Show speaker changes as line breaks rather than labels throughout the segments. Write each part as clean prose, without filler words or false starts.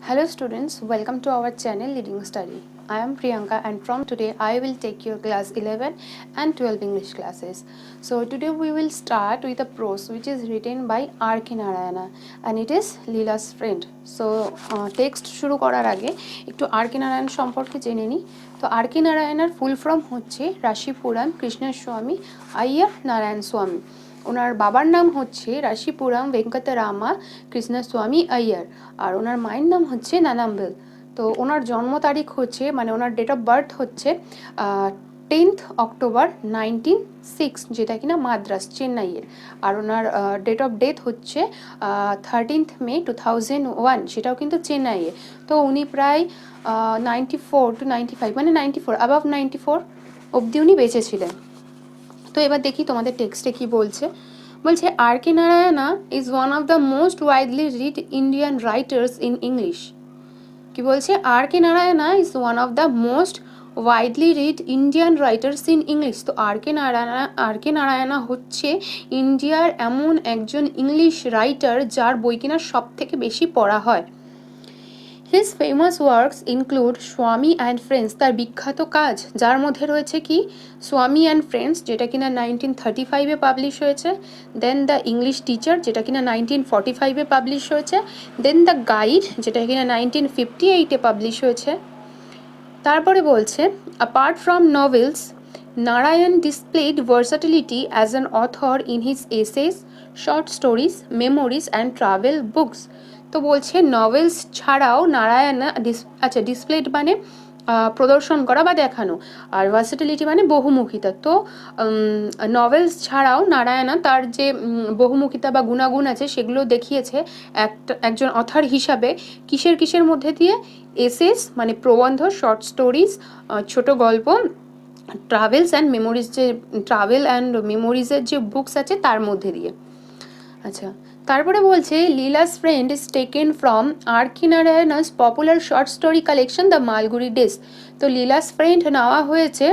Hello students, welcome to our channel Leading Study. I am Priyanka and from today I will take your class 11 and 12 English classes. So today we will start with a prose which is written by R.K. Narayana and it is Leela's friend. So text শুরু করার আগে একটু R.K. Narayan সম্পর্কে জেনে নিই। তো R.K. নারায়ণের full form হচ্ছে রাশিপুরাম কৃষ্ণস্বামী আইয়ার নারায়ণ স্বামী। ওনার বাবার নাম হচ্ছে রাশিপুরাম ভেঙ্কটরামা কৃষ্ণস্বামী আইয়ার আর ওনার মায়ের নাম হচ্ছে নানাম্বেল। তো ওনার জন্ম তারিখ হচ্ছে মানে ওনার ডেট অফ বার্থ হচ্ছে 10th অক্টোবর 1906 যেটা কিনা মাদ্রাস চেন্নাইয়ের। আর ওনার ডেট অফ ডেথ হচ্ছে 13th মে 2001 সেটাও কিন্তু চেন্নাইয়ে। তো উনি প্রায় 94 to 95 মানে 94 অ্যাবাভ 94 অবধি উনি বেঁচে ছিলেন। তো এবার দেখি তোমাদের টেক্সটে কি বলছে। বলছে R.K. Narayan is one of the most widely read Indian writers in English. কি বলছে R.K. Narayan is one of the most widely read Indian writers in English. তো আর কে নারায়ণা হচ্ছে ইন্ডিয়ার এমন একজন ইংলিশ রাইটার যার বই কিনা সব থেকে বেশি পড়া হয়। His famous works include স্বামী অ্যান্ড ফ্রেন্ডস, তার বিখ্যাত কাজ যার মধ্যে রয়েছে কি স্বামী অ্যান্ড ফ্রেন্ডস যেটা কিনা 1935-এ পাবলিশ হয়েছে, দেন দ্য ইংলিশ টিচার যেটা কিনা 1945-এ পাবলিশ হয়েছে, দেন দ্য গাইড যেটা কিনা 1958-এ পাবলিশ হয়েছে। তারপরে বলছে apart from novels Narayan displayed versatility as an author in his essays, short stories, memories and travel books. তো বলছে নভেলস ছাড়াও নারায়ণ ডিসপ্লেড মানে প্রদর্শন করা বা দেখানো, আর ভার্সিটিলিটি মানে বহুমুখিতা। তো নভেলস ছাড়াও নারায়ণা তার যে বহুমুখিতা বা গুণাগুণ আছে সেগুলো দেখিয়েছে একজন অথার হিসাবে। কিসের মধ্যে দিয়ে? এসেস মানে প্রবন্ধ, শর্ট স্টোরিজ ছোট গল্প, ট্রাভেল অ্যান্ড মেমোরিজের যে বুকস আছে তার মধ্যে দিয়ে। আচ্ছা, তারপরে বলছে Leela's friend is taken from R.K. Narayan's popular short story collection the Malgudi days. তো লীলাস ফ্রেন্ড নেওয়া হয়েছে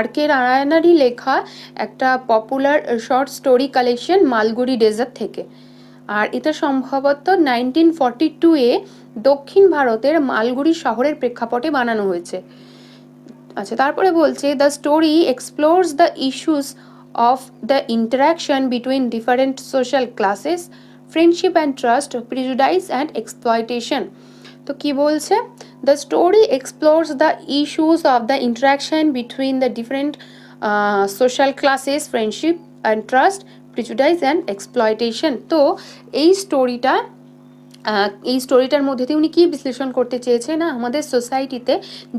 R.K. নারায়ণারই লেখা একটা popular short story collection Malgudi ডেজার থেকে। আর এটা সম্ভবত 1942-এ দক্ষিণ ভারতের মালগুড়ি শহরের প্রেক্ষাপটে বানানো হয়েছে। আচ্ছা, তারপরে বলছে the story explores the issues of the interaction between different social classes, friendship and trust, prejudice and exploitation. তো কি বলছে? The story explores the issues of the interaction between the different social classes, friendship and trust, prejudice and exploitation. তো এই স্টোরিটার মধ্যে দিয়ে উনি কী বিশ্লেষণ করতে চেয়েছে না আমাদের সোসাইটিতে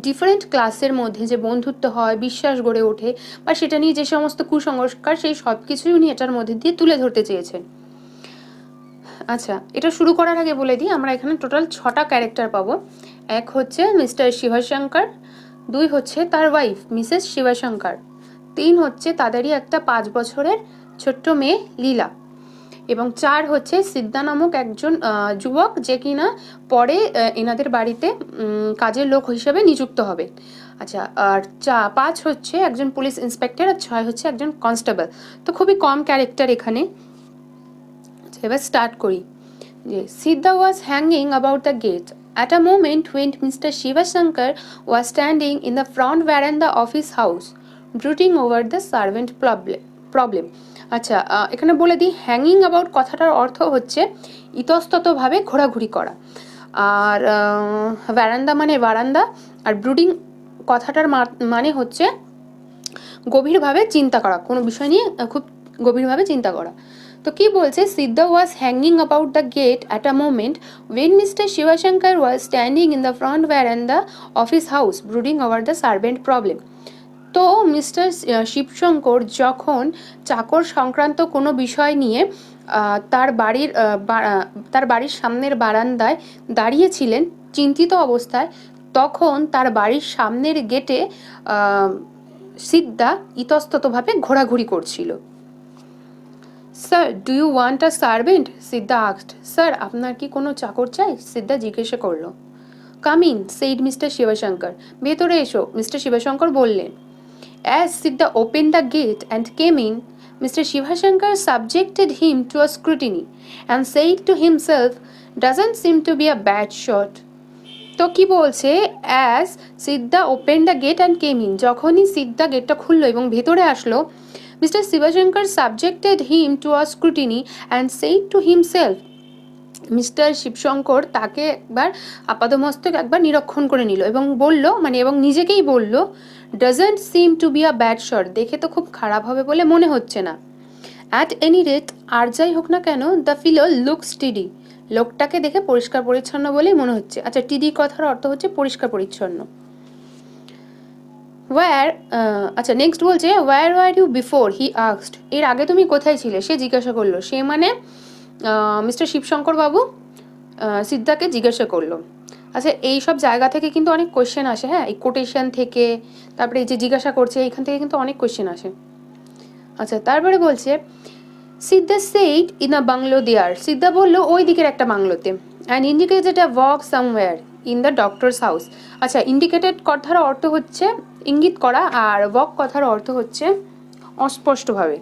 ডিফারেন্ট ক্লাসের মধ্যে যে বন্ধুত্ব হয়, বিশ্বাস গড়ে ওঠে বা সেটা নিয়ে যে সমস্ত কুসংস্কার সেই সব কিছুই উনি এটার মধ্যে দিয়ে তুলে ধরতে চেয়েছেন। আচ্ছা, এটা শুরু করার আগে বলে দিই আমরা এখানে টোটাল 6টা ক্যারেক্টার পাবো। এক হচ্ছে মিস্টার শিবশঙ্কর, 2 হচ্ছে তার ওয়াইফ মিসেস শিবশঙ্কর, 3 হচ্ছে তাদেরই একটা 5 বছরের ছোট্ট মেয়ে লীলা, এবং 4 হচ্ছে সিদ্ধা নামক একজন যুবক যে কিনা পরে এনাদের বাড়িতে কাজের লোক হিসেবে নিযুক্ত হবে। আচ্ছা, আর 5 হচ্ছে একজন পুলিশ ইন্সপেক্টর আর 6 হচ্ছে একজন কনস্টেবল। তো খুবই কম ক্যারেক্টার এখানে। আচ্ছা, এবার স্টার্ট করি। যে Siddha was hanging about the gate at a moment when Mr. Shivashankar was standing in the front veranda of his house, brooding over the servant problem. আচ্ছা, এখানে বলে দিই হ্যাঙ্গিং অ্যাবাউট কথাটার অর্থ হচ্ছে ইতস্ততভাবে ঘোরাঘুরি করা, আর ভ্যারান্দা মানে বারান্দা, আর ব্রুডিং কথাটার মানে হচ্ছে গভীরভাবে চিন্তা করা, কোনো বিষয় নিয়ে খুব গভীরভাবে চিন্তা করা। তো কি বলছে Siddha was hanging about the gate at a moment when mister Sivasankar was standing in the front veranda of his house brooding over the servant problem. তো মিস্টার শিবশঙ্কর যখন চাকর সংক্রান্ত কোনো বিষয় নিয়ে তার বাড়ির সামনের বারান্দায় দাঁড়িয়েছিলেন চিন্তিত অবস্থায়, তখন তার বাড়ির সামনের গেটে সিদ্ধা ইতস্ততভাবে ঘোরাঘুরি করছিল। Sir, do you want a servant? Siddha asked. Sir, আপনার কি কোনো চাকর চাই? সিদ্ধা জিজ্ঞাসা করলো। Come in, said mister Sivasankar. ভেতরে এসো, মিস্টার শিবশঙ্কর বললেন। As Siddha opened the gate and came in, Mr. Shivashankar subjected him to a scrutiny and said to himself, doesn't seem to be a bad shot. তো কি বলছে, as Siddha open the gate and came in, যখনই সিদ্ধা গেটটা খুললো এবং ভেতরে আসলো, mister Sivasankar subjected him to a scrutiny and said to himself, mister Sivasankar তাকে একবার আপাদমস্তক একবার নিরীক্ষণ করে নিল এবং বলল, মানে এবং নিজেকেই বলল, doesn't seem to be a bad shot, দেখে তো খুব খারাপ হবে বলে মনে হচ্ছে না। অ্যাট এনি রেট, আর যাই হোক না কেন, দ্য ফিলো লুক স্টিডি, লোকটাকে দেখে পরিষ্কার পরিচ্ছন্ন বলেই মনে হচ্ছে। আচ্ছা, টিডি কথার অর্থ হচ্ছে পরিষ্কার পরিচ্ছন্ন। ওয়্যার, আচ্ছা নেক্সট বলছে, where were you before, he asked, এর আগে তুমি কোথায় ছিলে, সে জিজ্ঞাসা করলো। সে মানে মিস্টার শিবশঙ্কর বাবু সিদ্ধাকে জিজ্ঞাসা করলো। আচ্ছা, এই সব জায়গা থেকে কিন্তু অনেক কোয়েশ্চেন আসে, হ্যাঁ, এই কোটেশন থেকে, তারপরে এই যে জিজ্ঞাসা করছে এইখান থেকে কিন্তু অনেক কোয়েশ্চেন আসে। আচ্ছা, তারপরে বলছে, Siddha said in a bungalow there, Siddha বললো ওই দিকের একটা বাংলোতে, and indicated a walk somewhere in the doctor's house. আচ্ছা, ইন্ডিকেটেড কথার অর্থ হচ্ছে ইঙ্গিত করা, আর ওয়াক কথার অর্থ হচ্ছে অস্পষ্টভাবে।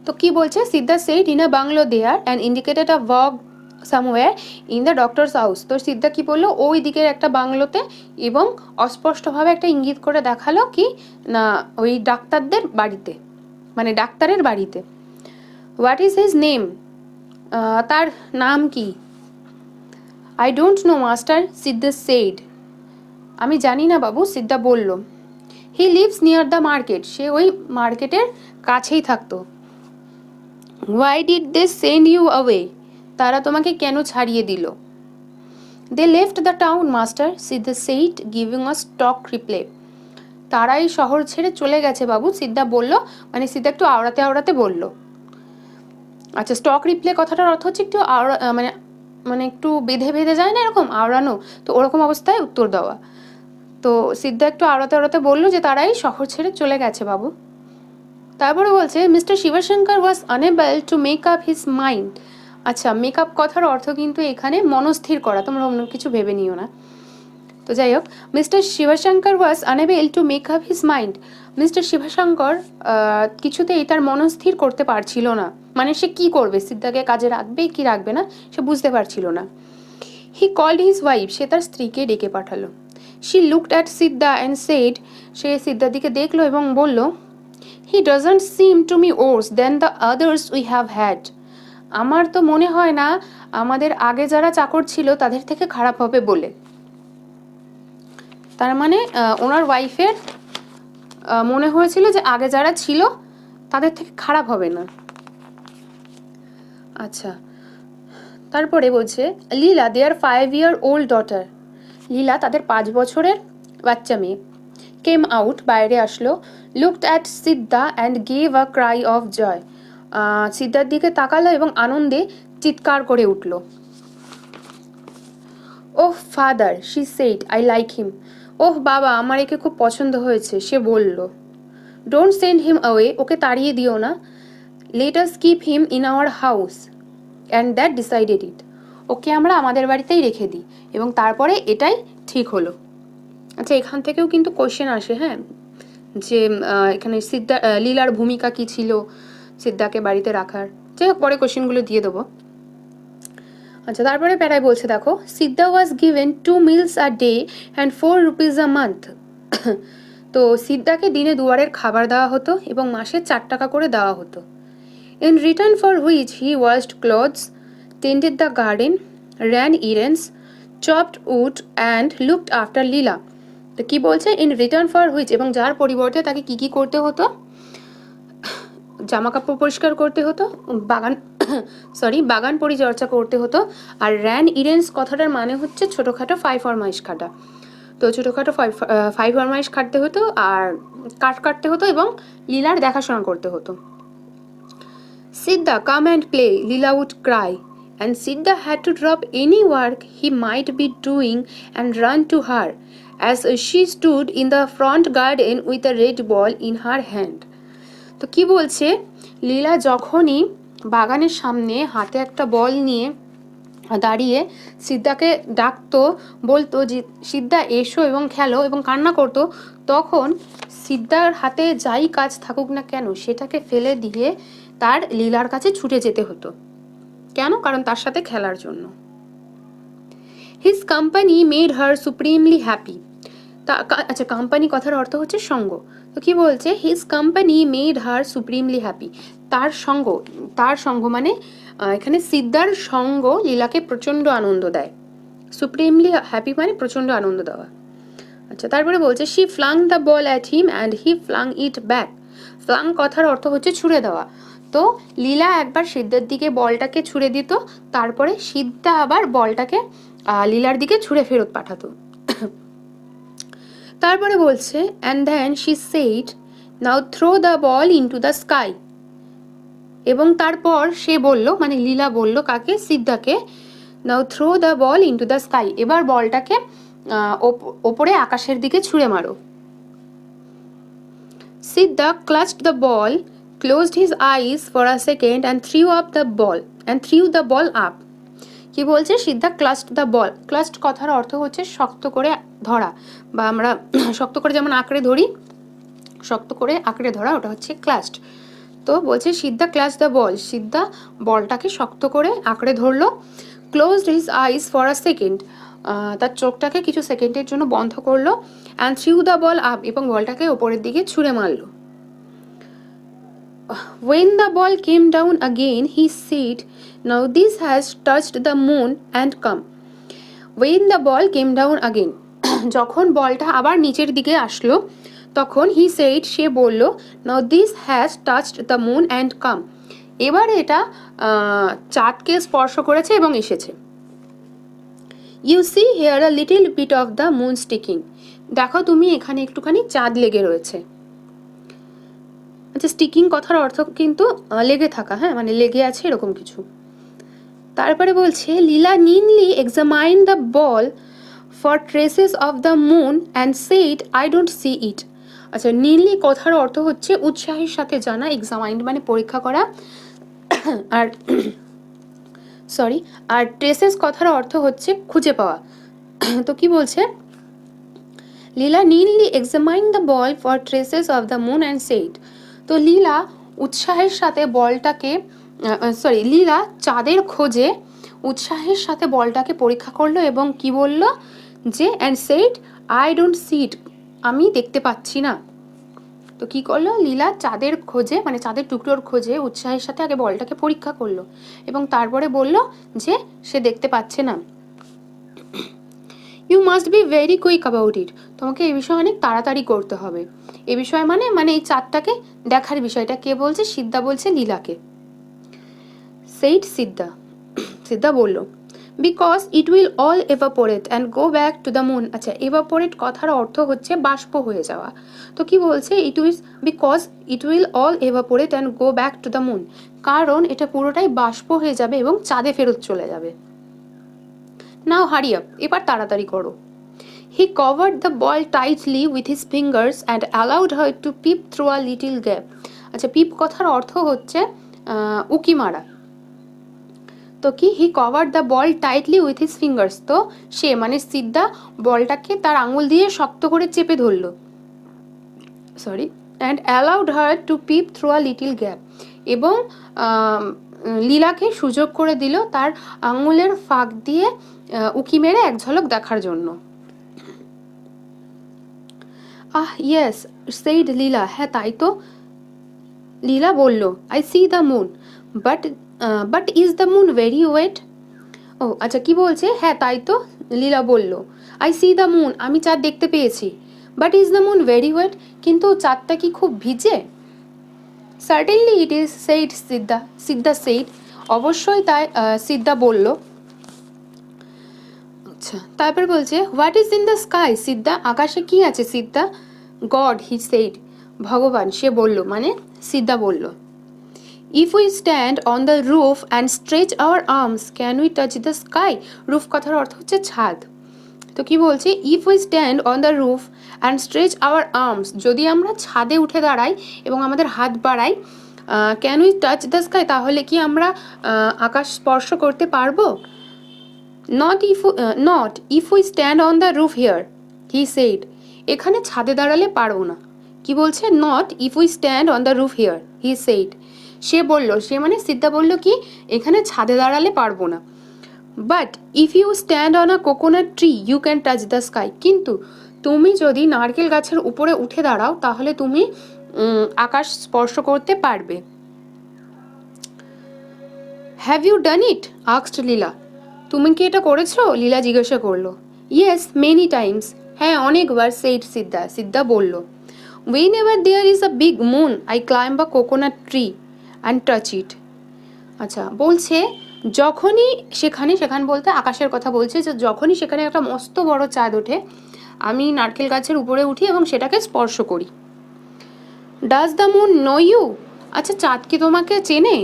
তো কি বলছে, Siddha said in a bungalow there and indicated a walk somewhere in the doctor's house. তো সিদ্ধা কি বললো, ওই দিকের একটা বাংলোতে, এবং অস্পষ্টভাবে একটা ইঙ্গিত করে দেখালো কি না, ওই ডাক্তারদের বাড়িতে, মানে ডাক্তারের বাড়িতে। হোয়াট ইজ হিজ নেম, তার নাম কি? I don't know master, Siddha said, আমি জানি না বাবু, সিদ্ধা বলল। He lives near the market, সে ওই মার্কেটের কাছেই থাকতো। Why did they send you away, তারা তোমাকে কেন ছাড়িয়ে দিল? They left the town master, Siddha said giving a stock reply, তারা এই শহর ছেড়ে চলে গেছে বাবু, সিদ্ধা বলল, মানে সিদ্ধা একটু আওড়াতে আওড়াতে বলল। আচ্ছা, স্টক রিপ্লে কথাটার অর্থ হচ্ছে একটু আওড়া, মানে মানে একটু বেঁধে বেঁধে যায় না এরকম আওড়ানো, তো ওরকম অবস্থায় উত্তর দেওয়া। তো সিদ্ধা একটু আওড়াতে আওড়াতে বললো যে তারাই শহর ছেড়ে চলে গেছে বাবু। তারপরে বলছে, mister Sivasankar was unable to make up his mind. আচ্ছা, মেকআপ কথার অর্থ কিন্তু এখানে মনস্থির করা, তোমরা অন্য কিছু ভেবে নিও না। তো যাই হোক, mister Sivasankar was unable to make up his mind, mister Sivasankar কিছুতেই তার মনস্থির করতে পারছিল না, মানে সে কি করবে, সিদ্ধাকে কাজে রাখবে কি রাখবে না সে বুঝতে পারছিল না। হি কল্ড হিজ ওয়াইফ, সে তার স্ত্রীকে ডেকে পাঠালো। She looked at Siddha and said, সে সিদ্ধার দিকে দেখলো এবং বলল, he doesn't seem to me worse than the others we have had, আমার তো মনে হয় না আমাদের আগে যারা চাকর ছিল তাদের থেকে খারাপ হবে বলে। তার মানে ওনার ওয়াইফের মনে হয়েছিল যে আগে যারা ছিল তাদের থেকে খারাপ হবে না। আচ্ছা, তারপরে বলছে, লীলা দেয়ার 5-year-old ডটার, লীলা তাদের 5 বছরের বাচ্চা মেয়ে, কেম আউট বাইরে আসলো, looked at Siddha and gave a cry of joy, সিদ্ধার দিকে তাকালো এবং আনন্দে চিৎকার করে উঠল। Oh father, she said, I like him, ওহ বাবা, আমার একে খুব পছন্দ হয়েছে, সে বলল। ডোন্ট সেন্ড হিম অ্যাওয়ে, ওকে তাড়িয়ে দিও না। Let us keep him in our house and that decided it, ওকে আমরা আমাদের বাড়িতেই রেখে দিই এবং তারপরে এটাই ঠিক হলো। আচ্ছা, এখান থেকেও কিন্তু কোশ্চেন আসে, হ্যাঁ, যে এখানে সিদ্ধা লীলার ভূমিকা কি ছিল সিদ্ধাকে বাড়িতে রাখার। যাই হোক, পরে কোশ্চেনগুলো দিয়ে দেবো। আচ্ছা, তারপরে প্যারায় বলছে, দেখো, সিদ্ধা was given 2 meals a day and 4 rupees a month। তো সিদ্ধাকে দিনে 2 বারের খাবার দেওয়া হতো এবং মাসে 4 টাকা করে দেওয়া হতো। In return for which he washed clothes, tended the garden, ran errands, chopped wood and looked after Leela। তো কি বলছে, ইন রিটার্ন ফর হুইচ, এবং যার পরিবর্তে তাকে কি কি করতে হতো, জামা কাপড় পরিষ্কার করতে হতো, বাগান পরিচর্যা করতে হতো, আর র্যান ইরেন্স কথাটার মানে হচ্ছে ছোটোখাটো 5 ফরমাইশ খাটা। তো ছোটোখাটো 5 ফরমাইশ খাটতে হতো, আর কাঠ কাটতে হতো এবং লীলার দেখাশোনা করতে হতো। Siddha come and play, Leela would cry, and Siddha had to drop any work he might be doing and run to her as she stood in the front garden with a red ball in her hand। তো কি বলছে, লীলা যখনই বাগানের সামনে হাতে একটা বল নিয়ে দাঁড়িয়ে সিদ্ধাকে ডাকতো, বলতো যে সিদ্ধা এসো এবং খেলো এবং কান্না করতো, তখন সিদ্ধার হাতে যাই কাজ থাকুক না কেন সেটাকে ফেলে দিয়ে তার লীলার কাছে ছুটে যেতে হতো। কেন? কারণ তার সাথে খেলার জন্য। His company made her supremely happy. আচ্ছা, কোম্পানি কথার অর্থ হচ্ছে সঙ্গ। তো কি বলছে? His company made her supremely happy. তার সঙ্গ মানে এখানে সিদ্ধার সঙ্গ লীলাকে প্রচণ্ড আনন্দ দেয়। সুপ্রিমলি হ্যাপি মানে প্রচণ্ড আনন্দ দেওয়া। আচ্ছা, তারপরে বলছে she flung the ball at him and he flung it back. Flung কথার অর্থ হচ্ছে ছুঁড়ে দেওয়া। তো লীলা একবার সিদ্ধার দিকে বলটাকে ছুঁড়ে দিত, তারপরে সিদ্ধা আবার বলটাকে লীলার দিকে ছুঁড়ে ফেরত পাঠাতো। তারপরে বলছে and then she said now throw the ball into the sky. এবং তারপর সে বলল, মানে লীলা বলল কাকে? সিদ্ধাকে, now throw the ball into the sky, এবার বলটাকে ওপরে আকাশের দিকে ছুঁড়ে মারো। Siddha clutched the ball, closed his eyes for a second and threw the ball up. কি বলছে? সিদ্ধা ক্লাচড দ্য বল। ক্লাচড কথার অর্থ হচ্ছে শক্ত করে ধরা, বা আমরা শক্ত করে যেমন আঁকড়ে ধরি, শক্ত করে আঁকড়ে ধরা, ওটা হচ্ছে ক্লাচড। তো বলছে সিদ্ধা ক্লাচ দ্য বল, সিদ্ধা বলটাকে শক্ত করে আঁকড়ে ধরলো। Closed his eyes for a second, তার চোখটাকে কিছু সেকেন্ডের জন্য বন্ধ করলো। And threw the ball up, এবং বলটাকে ওপরের দিকে ছুঁড়ে মারলো। When the ball came down again, he said, now this has touched the moon and come. When the ball came down again, যখন বলটা আবার নিচের দিকে আসলো, তখন হি সেইড, সে বলল, now this has touched the moon and come, এবার এটা চাঁদকে স্পর্শ করেছে এবং এসেছে। You see here a little bit of the moon sticking, দেখো তুমি এখানে একটুখানি চাঁদ লেগে রয়েছে। আচ্ছা, স্টিকিং কথার অর্থ কিন্তু লেগে থাকা, হ্যাঁ, মানে লেগে আছে এরকম কিছু। তারপরে বলছে Leela keenly examine the ball for traces of the moon and said, I don't see it. আচ্ছা, নিনলি কথার অর্থ হচ্ছে উৎসাহের সাথে জানা, এক্সামাইন মানে পরীক্ষা করা, আর আর ট্রেসেস কথার অর্থ হচ্ছে খুঁজে পাওয়া। তো কি বলছে? Leela keenly examine the ball for traces of the moon and said. তো লীলা উৎসাহের সাথে বলটাকে লীলা চাঁদের খোঁজে উৎসাহের সাথে বলটাকে পরীক্ষা করলো এবং কি বলল? যে and said, I don't see it, আমি দেখতে পাচ্ছি না। তো কি করলো? লীলা চাঁদের খোঁজে, মানে চাঁদের টুকরোর খোঁজে উৎসাহের সাথে আগে বলটাকে পরীক্ষা করলো এবং তারপরে বলল যে সে দেখতে পাচ্ছে না। You must be very quick about it, তোমাকে এই বিষয়ে অনেক তাড়াতাড়ি করতে হবে। এ বিষয়ে মানে এই চাঁদটাকে দেখার বিষয়টা কে বলছে? সিদ্ধা বলছে লীলাকে। সেইড সিদ্ধা বলল, because it will all evaporate and go back to the moon. আচ্ছা, এভাপোরেট কথার অর্থ হচ্ছে বাষ্প হয়ে যাওয়া। তো কি বলছে? Because it will all evaporate and go back to the moon, কারণ এটা পুরোটাই বাষ্প হয়ে যাবে এবং চাঁদে ফেরত চলে যাবে। নাও হারি আপ, এবার তাড়াতাড়ি করো। He covered the ball tightly with his fingers and allowed her to peep through a little gap. আচ্ছা, পিপ কথার অর্থ হচ্ছে উকি মারা। তো কি? He covered the ball tightly with his fingers, তো সে মানে সিদ্ধা বলটাকে তার আঙুল দিয়ে শক্ত করে চেপে ধরলো। And allowed her to peep through a little gap, এবং লীলাকে সুযোগ করে দিল তার আঙুলের ফাঁক দিয়ে উকি মেরে এক ঝলক দেখার জন্য। ইয়েস সেইড লীলা, হ্যাঁ তাই তো, লীলা বলল। I see the moon, but is the moon very wet. ও আচ্ছা, কি বলছে? হ্যাঁ তাই তো, লীলা বলল। আই সি দ্য মুন, আমি চাঁদ দেখতে পেয়েছি। But is the moon very wet, কিন্তু চাঁদটা কি খুব ভিজে? Certainly it is, said Siddha said, অবশ্যই তাই, সিদ্ধা বলল। আচ্ছা, তারপর বলছে what is in the sky, Siddha, আকাশে কি আছে? সিদ্ধা, গড, হি সেইড, ভগবান, সে বলল, মানে সিদ্ধা বলল। If we stand on the roof and stretch our arms can we touch the sky. Roof কথার অর্থ হচ্ছে ছাদ। তো কি বলছে? If we stand on the roof and stretch our arms, যদি আমরা ছাদে উঠে দাঁড়াই এবং আমাদের হাত বাড়াই, can we touch the sky, তাহলে কি আমরা আকাশ স্পর্শ করতে পারবো? Not if we stand on the roof here, he said, এখানে ছাদে দাঁড়ালে পারবো না। কি বলছে? Not if we stand on the roof here, he said, সে বলল, সে মানে সিদ্ধা বলল কি এখানে ছাদে দাঁড়ালে পারবো না। But if you stand on a coconut tree you can touch the sky, কিন্তু তুমি যদি নারকেল গাছের উপরে উঠে দাঁড়াও তাহলে তুমি আকাশ স্পর্শ করতে পারবে। Have you done it asked Leela, তুমি কি এটা করেছো? লীলা জিজ্ঞাসা করলো। ইয়েস মেনি টাইমস, হ্যাঁ অনেকবার, সেইড সিদ্ধা, সিদ্ধা বলল। whenever there is a big moon I climb a coconut tree and touch it। আচ্ছা, বলছে যখনই সেখানে, সেখানে বলতে আকাশের কথা বলছে, যে যখনই সেখানে একটা মস্ত বড় চাঁদ ওঠে আমি নারকেল গাছের উপরে উঠি এবং সেটাকে স্পর্শ করি। Does the moon know you, আচ্ছা চাঁদ কি তোমাকে চেনে?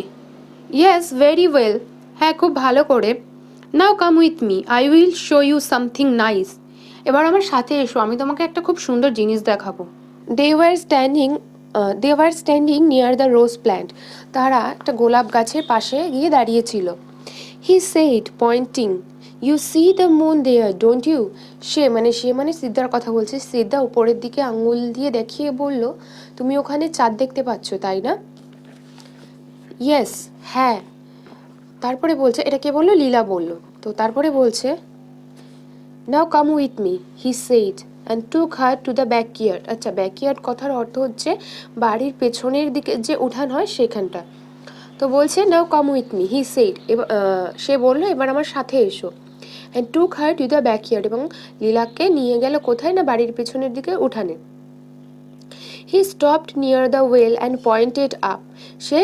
ইয়েস ভেরি ওয়েল, হ্যাঁ খুব ভালো করে। Now come with me I will show you something nice, এবার আমার সাথে এসো, আমি তোমাকে একটা খুব সুন্দর জিনিস দেখাবো। They were standing near the rose plant, তারা একটা গোলাপ গাছের পাশে গিয়ে দাঁড়িয়েছিল। He said pointing, you see the moon there don't you, সে মানে সিদ্ধার কথা বলছে। সিদ্ধা উপরের দিকে আঙুল দিয়ে দেখিয়ে বলল, তুমি ওখানে চাঁদ দেখতে পাচ্ছ তাই না? ইয়েস, হ্যাঁ। তারপরে বলছে, এটা কে বললো? লীলা বলল। তো তারপরে বলছে, now come with me he said and took her to the backyard. আচ্ছা, ব্যাকইয়ার্ড কথার অর্থ হচ্ছে বাড়ির পেছনের দিকে যে উঠান হয় সেখানটা। তো বলছে now come with me he said, এবার সে বললো এবার আমার সাথে এসো। And took her to the backyard, এবং লীলাকে নিয়ে গেল কোথায় না বাড়ির পেছনের দিকে উঠানে। He stopped near the well and pointed up, সে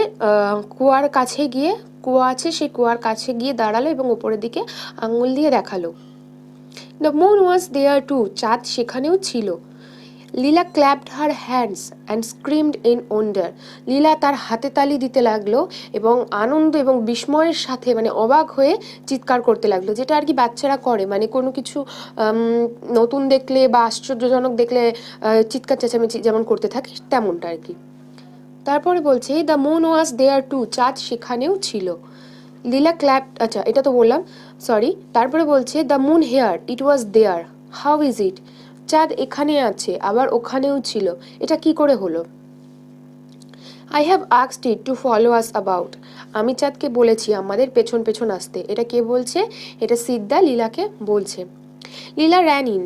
কুয়ার কাছে গিয়ে, কুয়া আছে সেই কুয়ার কাছে গিয়ে দাঁড়ালো এবং উপরের দিকে আঙুল দিয়ে দেখালো। The moon was there too, চাঁদ সেখানেও ছিল। Leela clapped her hands and screamed in wonder, Leela তার হাতে তালি দিতে লাগলো এবং আনন্দ এবং বিস্ময়ের সাথে অবাক হয়ে চিৎকার করতে লাগলো, যেটা আর কি বাচ্চারা করে, কোনো কিছু নতুন দেখলে বা আশ্চর্যজনক দেখলে চিৎকার চেঁচামেচি যেমন করতে থাকে তেমনটা আর কি। তারপরে বলছে the moon was there too, চাঁদ সেখানেও ছিল। লীলা ক্ল্যাপ, আচ্ছা এটা তো বললাম, সরি। তারপরে বলছে the moon here it was there, how is it, চাঁদ এখানে আছে আবার ওখানেও ছিল, এটা কি করে হলো? I have asked it to follow us about, আমি চাঁদকে বলেছি আমাদের পেছন পেছন আসতে। এটা কে বলছে? এটা সিদ্ধা লীলাকে বলছে। Leela ran in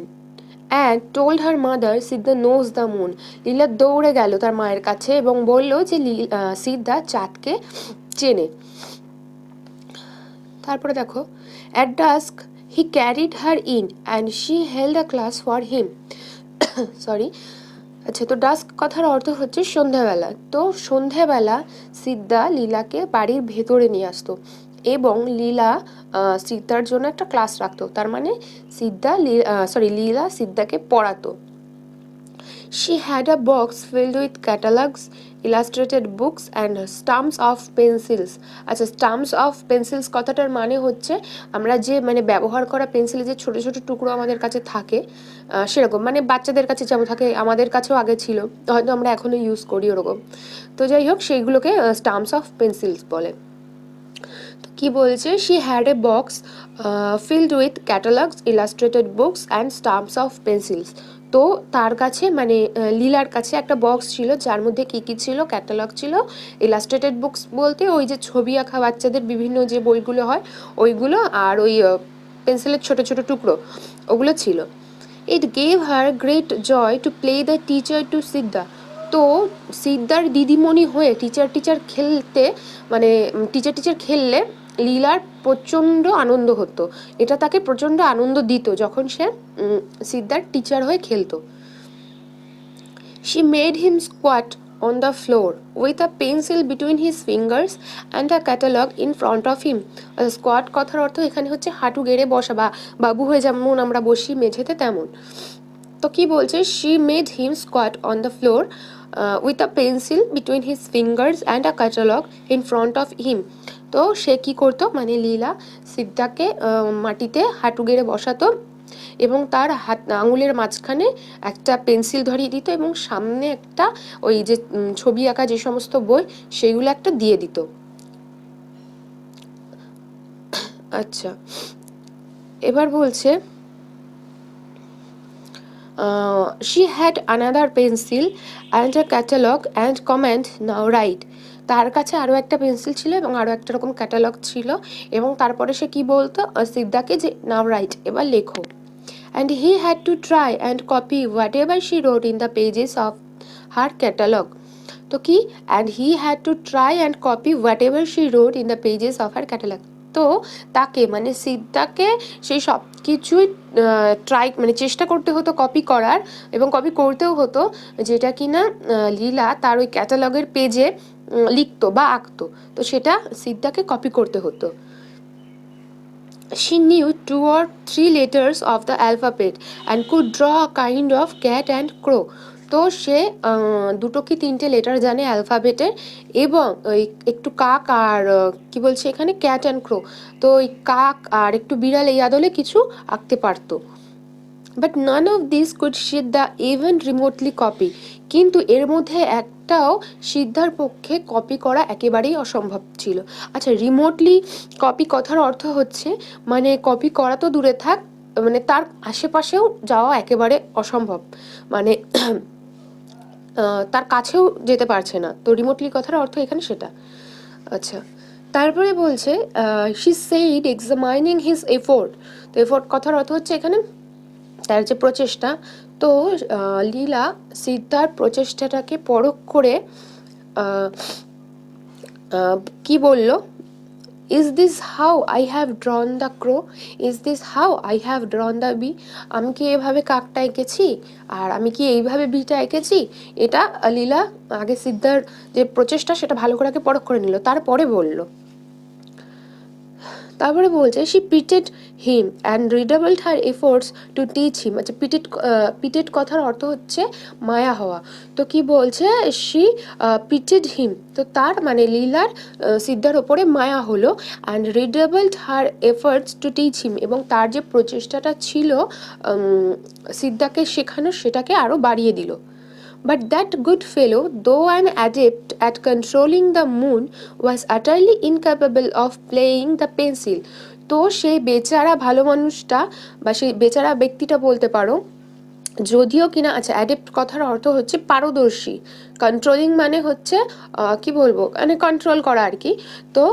and told her mother Siddha knows the moon, Leela দৌড়ে গেল তার মায়ের কাছে এবং বলল যে সিদ্ধা চাঁদকে চেনে। তারপরে দেখো, at dusk he carried her in and she held a class for him, sorry. আচ্ছা, তো ডাস্ক কথার অর্থ হচ্ছে সন্ধ্যাবেলা। তো সন্ধ্যাবেলা সিদ্ধা লীলাকে বাড়ির ভেতরে নিয়ে আসতো এবং লীলা সিদ্ধার জন্য একটা ক্লাস রাখতো, তার মানে লীলা সিদ্ধাকে পড়াতো। She had a box filled with catalogs, illustrated books and stumps of pencils. আচ্ছা, stumps of pencils কথাটার মানে হচ্ছে আমরা যে ব্যবহার করা পেন্সিলের যে ছোট ছোট টুকরো আমাদের কাছে থাকে, সেরকম বাচ্চাদের কাছে যেমন থাকে আমাদের কাছেও আগে ছিল, হয়তো আমরা এখনো ইউজ করি ওরকম। তো যাই হোক, সেইগুলোকে স্টাম্পস অফ পেন্সিলস বলে। তো কি বলছে? She had a box filled with catalogues, illustrated books and stamps of pencils. তো তার কাছে লীলার কাছে একটা বক্স ছিল যার মধ্যে কি কি ছিল? ক্যাটালগ ছিল, ইলাস্ট্রেটেড বুকস বলতে ওই যে ছবি আঁকা বাচ্চাদের বিভিন্ন যে বইগুলো হয় ওইগুলো, আর ওই পেন্সিলের ছোট ছোট টুকরো ওগুলো ছিল। It gave her great joy to play the teacher to Siddha, তো সিদ্ধার দিদিমণি হয়ে টিচার খেলতে টিচার খেললে লীলার প্রচণ্ড আনন্দ হতো, এটা তাকে প্রচণ্ড আনন্দ দিত যখন সে সিদ্ধার টিচার হয়ে খেলতো। She made him squat on the floor with a pencil between his fingers and a catalogue in front of him. Squat কথার অর্থ এখানে হচ্ছে হাঁটু গেড়ে বসা, বা বাবু হয়ে যেমন আমরা বসি মেঝেতে তেমন। তো কি বলছে? She made him squat on the floor with a pencil between his fingers and a catalogue in front of him. তো সে কি করতো, লীলা সিদ্ধাকে মাটিতে হাঁটু গেড়ে বসাতো এবং তার আঙুলের মাঝখানে একটা পেন্সিল ধরিয়ে দিত এবং সামনে একটা ওই যে ছবি আঁকা যে সমস্ত বই সেইগুলো একটা দিয়ে দিত। আচ্ছা, এবার বলছে she had another pencil and a catalogue and comment now write, তার কাছে আরও একটা পেন্সিল ছিল এবং আরও একটা রকম ক্যাটালগ ছিল, এবং তারপরে সে কি বলতো সিদ্ধাকে যে নাও রাইট, এবার লেখো। And he had to try and copy whatever she wrote in the pages of her catalog. তো কি, and he had to try and copy whatever she wrote in the pages of her catalog. তো তাকে মানে সিদ্ধাকে সেই সব কিছুই try মানে চেষ্টা করতে হতো কপি করার, এবং কপি করতেও হতো যেটা কিনা লীলা তার ওই ক্যাটালগের পেজে লিখতো বা আঁকতো, তো সেটা সিদ্ধাকে কপি করতে হতো। She knew 2 or 3 letters of the alphabet and could draw a kind of cat and crow. তো সে দুটো কি তিনটে লেটার জানে অ্যালফাবেটের, এবং ওই একটু কাক আর কি বলছে এখানে ক্যাট অ্যান্ড ক্রো, তো ওই কাক আর একটু বিড়াল এই আদলে কিছু আঁকতে পারতো। But none of this could Siddha even remotely copy, কিন্তু এর মধ্যে একটাও সিদ্ধার পক্ষে কপি করা একেবারেই অসম্ভব ছিল। আচ্ছা, রিমোটলি কপি কথার অর্থ হচ্ছে মানে কপি করা তো দূরে থাক, মানে তার আশেপাশেও যাওয়া একেবারে অসম্ভব, মানে তার কাছেও যেতে পারছে না, তো রিমোটলি কথার অর্থ এখানে সেটা। আচ্ছা, তারপরে বলছে she said examining his effort, তো এফোর্ট কথার অর্থ হচ্ছে এখানে তার যে প্রচেষ্টা। তো লীলা সিদ্ধার প্রচেষ্টাটাকে পরখ করে কি বলল, is this how I have drawn the crow, is this how I have drawn the B, আমি কি এভাবে কাকটা এঁকেছি আর আমি কি এইভাবে বিটা এঁকেছি। এটা লীলা আগে সিদ্ধার যে প্রচেষ্টা সেটা ভালো করে আগে পরখ করে নিল, তারপরে বলল। তারপরে বলছে she pitied him and redoubled her efforts to teach him. আচ্ছা, পিটেড কথার অর্থ হচ্ছে মায়া হওয়া, তো কি বলছে শি পিটেড হিম, তো তার মানে লীলার সিদ্ধার ওপরে মায়া হলো, and redoubled her efforts to teach him, এবং তার যে প্রচেষ্টাটা ছিল সিদ্ধাকে শেখানোর সেটাকে আরও বাড়িয়ে দিল। But that good fellow, though an adept at controlling the moon, was utterly incapable of playing the pencil. তো সেই বেচারা ভালো মানুষটা বা সেই বেচারা ব্যক্তিটা বলতে পারো, যদিও কিনা, আচ্ছা অ্যাডেপ্ট কথার অর্থ হচ্ছে পারদর্শী, কন্ট্রোলিং মানে হচ্ছে কি বলবো মানে কন্ট্রোল করা আর কি। তো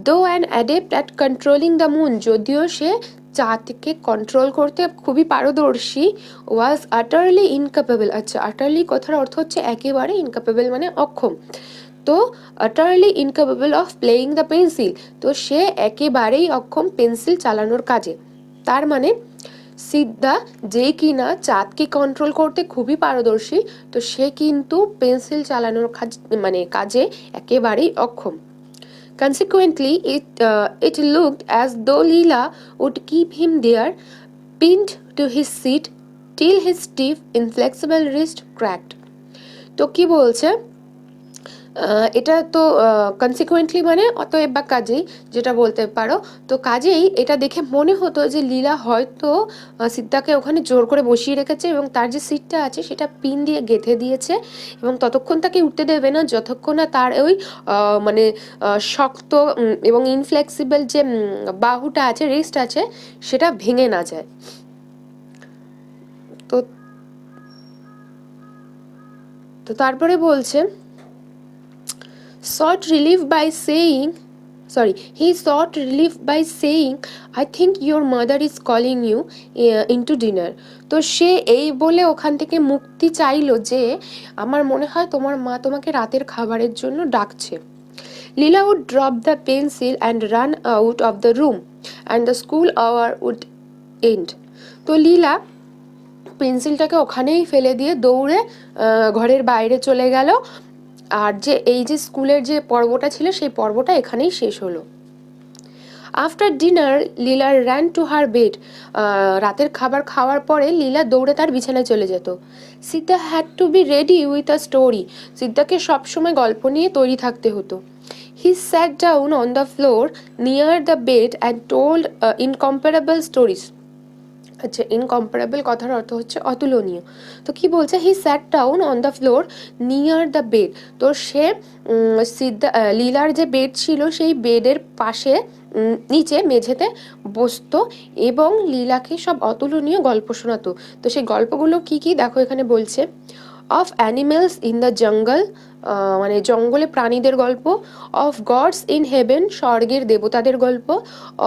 দো an adept at controlling the moon, যদিও সে চাঁদকে কন্ট্রোল করতে খুবই পারদর্শী, ওয়াজ আটারলি ইনক্যাপেবল। আচ্ছা, আটারলি কথার অর্থ হচ্ছে একেবারে, ইনক্যাপেবল মানে অক্ষম, তো আটারলি incapable of playing the pencil, তো সে একেবারেই অক্ষম পেন্সিল চালানোর কাজে। তার মানে সিদ্ধা যে কিনা চাঁদকে কন্ট্রোল করতে খুবই পারদর্শী, তো সে কিন্তু পেন্সিল চালানোর কাজে একেবারেই অক্ষম। Consequently, it looked as though Leela would keep him there, pinned to his seat, till his stiff, inflexible wrist cracked. তো কি বলছে, এটা তো কনসিকুয়েন্টলি মানে অতএব বা কাজেই যেটা বলতে পারো, তো কাজেই এটা দেখে মনে হতো যে লীলা হয়তো সিদ্ধাকে ওখানে জোর করে বসিয়ে রেখেছে এবং তার যে সিটটা আছে সেটা পিন দিয়ে গেঁথে দিয়েছে, এবং ততক্ষণ তাকে উঠতে দেবে না যতক্ষণ না তার ওই মানে শক্ত এবং ইনফ্লেক্সিবল যে বাহুটা আছে, রিস্ট আছে, সেটা ভেঙে না যায়। তো তারপরে বলছে sought relief by saying, he sought relief by saying, I think your mother is calling you into dinner. তো সে এই বলে ওখান থেকে মুক্তি চাইলো যে আমার মনে হয় তোমার মা তোমাকে রাতের খাবারের জন্য ডাকছে। Leela would drop the pencil and run out of the room and the school hour would end. তো লীলা পেন্সিলটাকে ওখানেই ফেলে দিয়ে দৌড়ে ঘরের বাইরে চলে গেল, আর যে এই যে স্কুলের যে পর্বটা ছিল সেই পর্বটা এখানেই শেষ হলো। After dinner Leela ran to her bed, রাতের খাবার খাওয়ার পরে লীলা দৌড়ে তার বিছানায় চলে যেত। Siddha had to be ready with a story, সিদ্ধাকে সবসময় গল্প নিয়ে তৈরি থাকতে হতো। He sat down on the floor near the bed and told incomparable stories. আচ্ছা, ইনকম্পারেবল কথার অর্থ হচ্ছে অতুলনীয়, তো কি বলছে he sat down on the floor near the bed, তো সে লীলার যে বেড ছিল সেই বেডের পাশে নিচে মেঝেতে বসতো এবং লীলাকে সব অতুলনীয় গল্প শোনাতো। তো সেই গল্পগুলো কি কি দেখো এখানে বলছে, of animals in the jungle, মানে জঙ্গলে প্রাণীদের গল্প, অফ গডস ইন হেভেন, স্বর্গের দেবতাদের গল্প,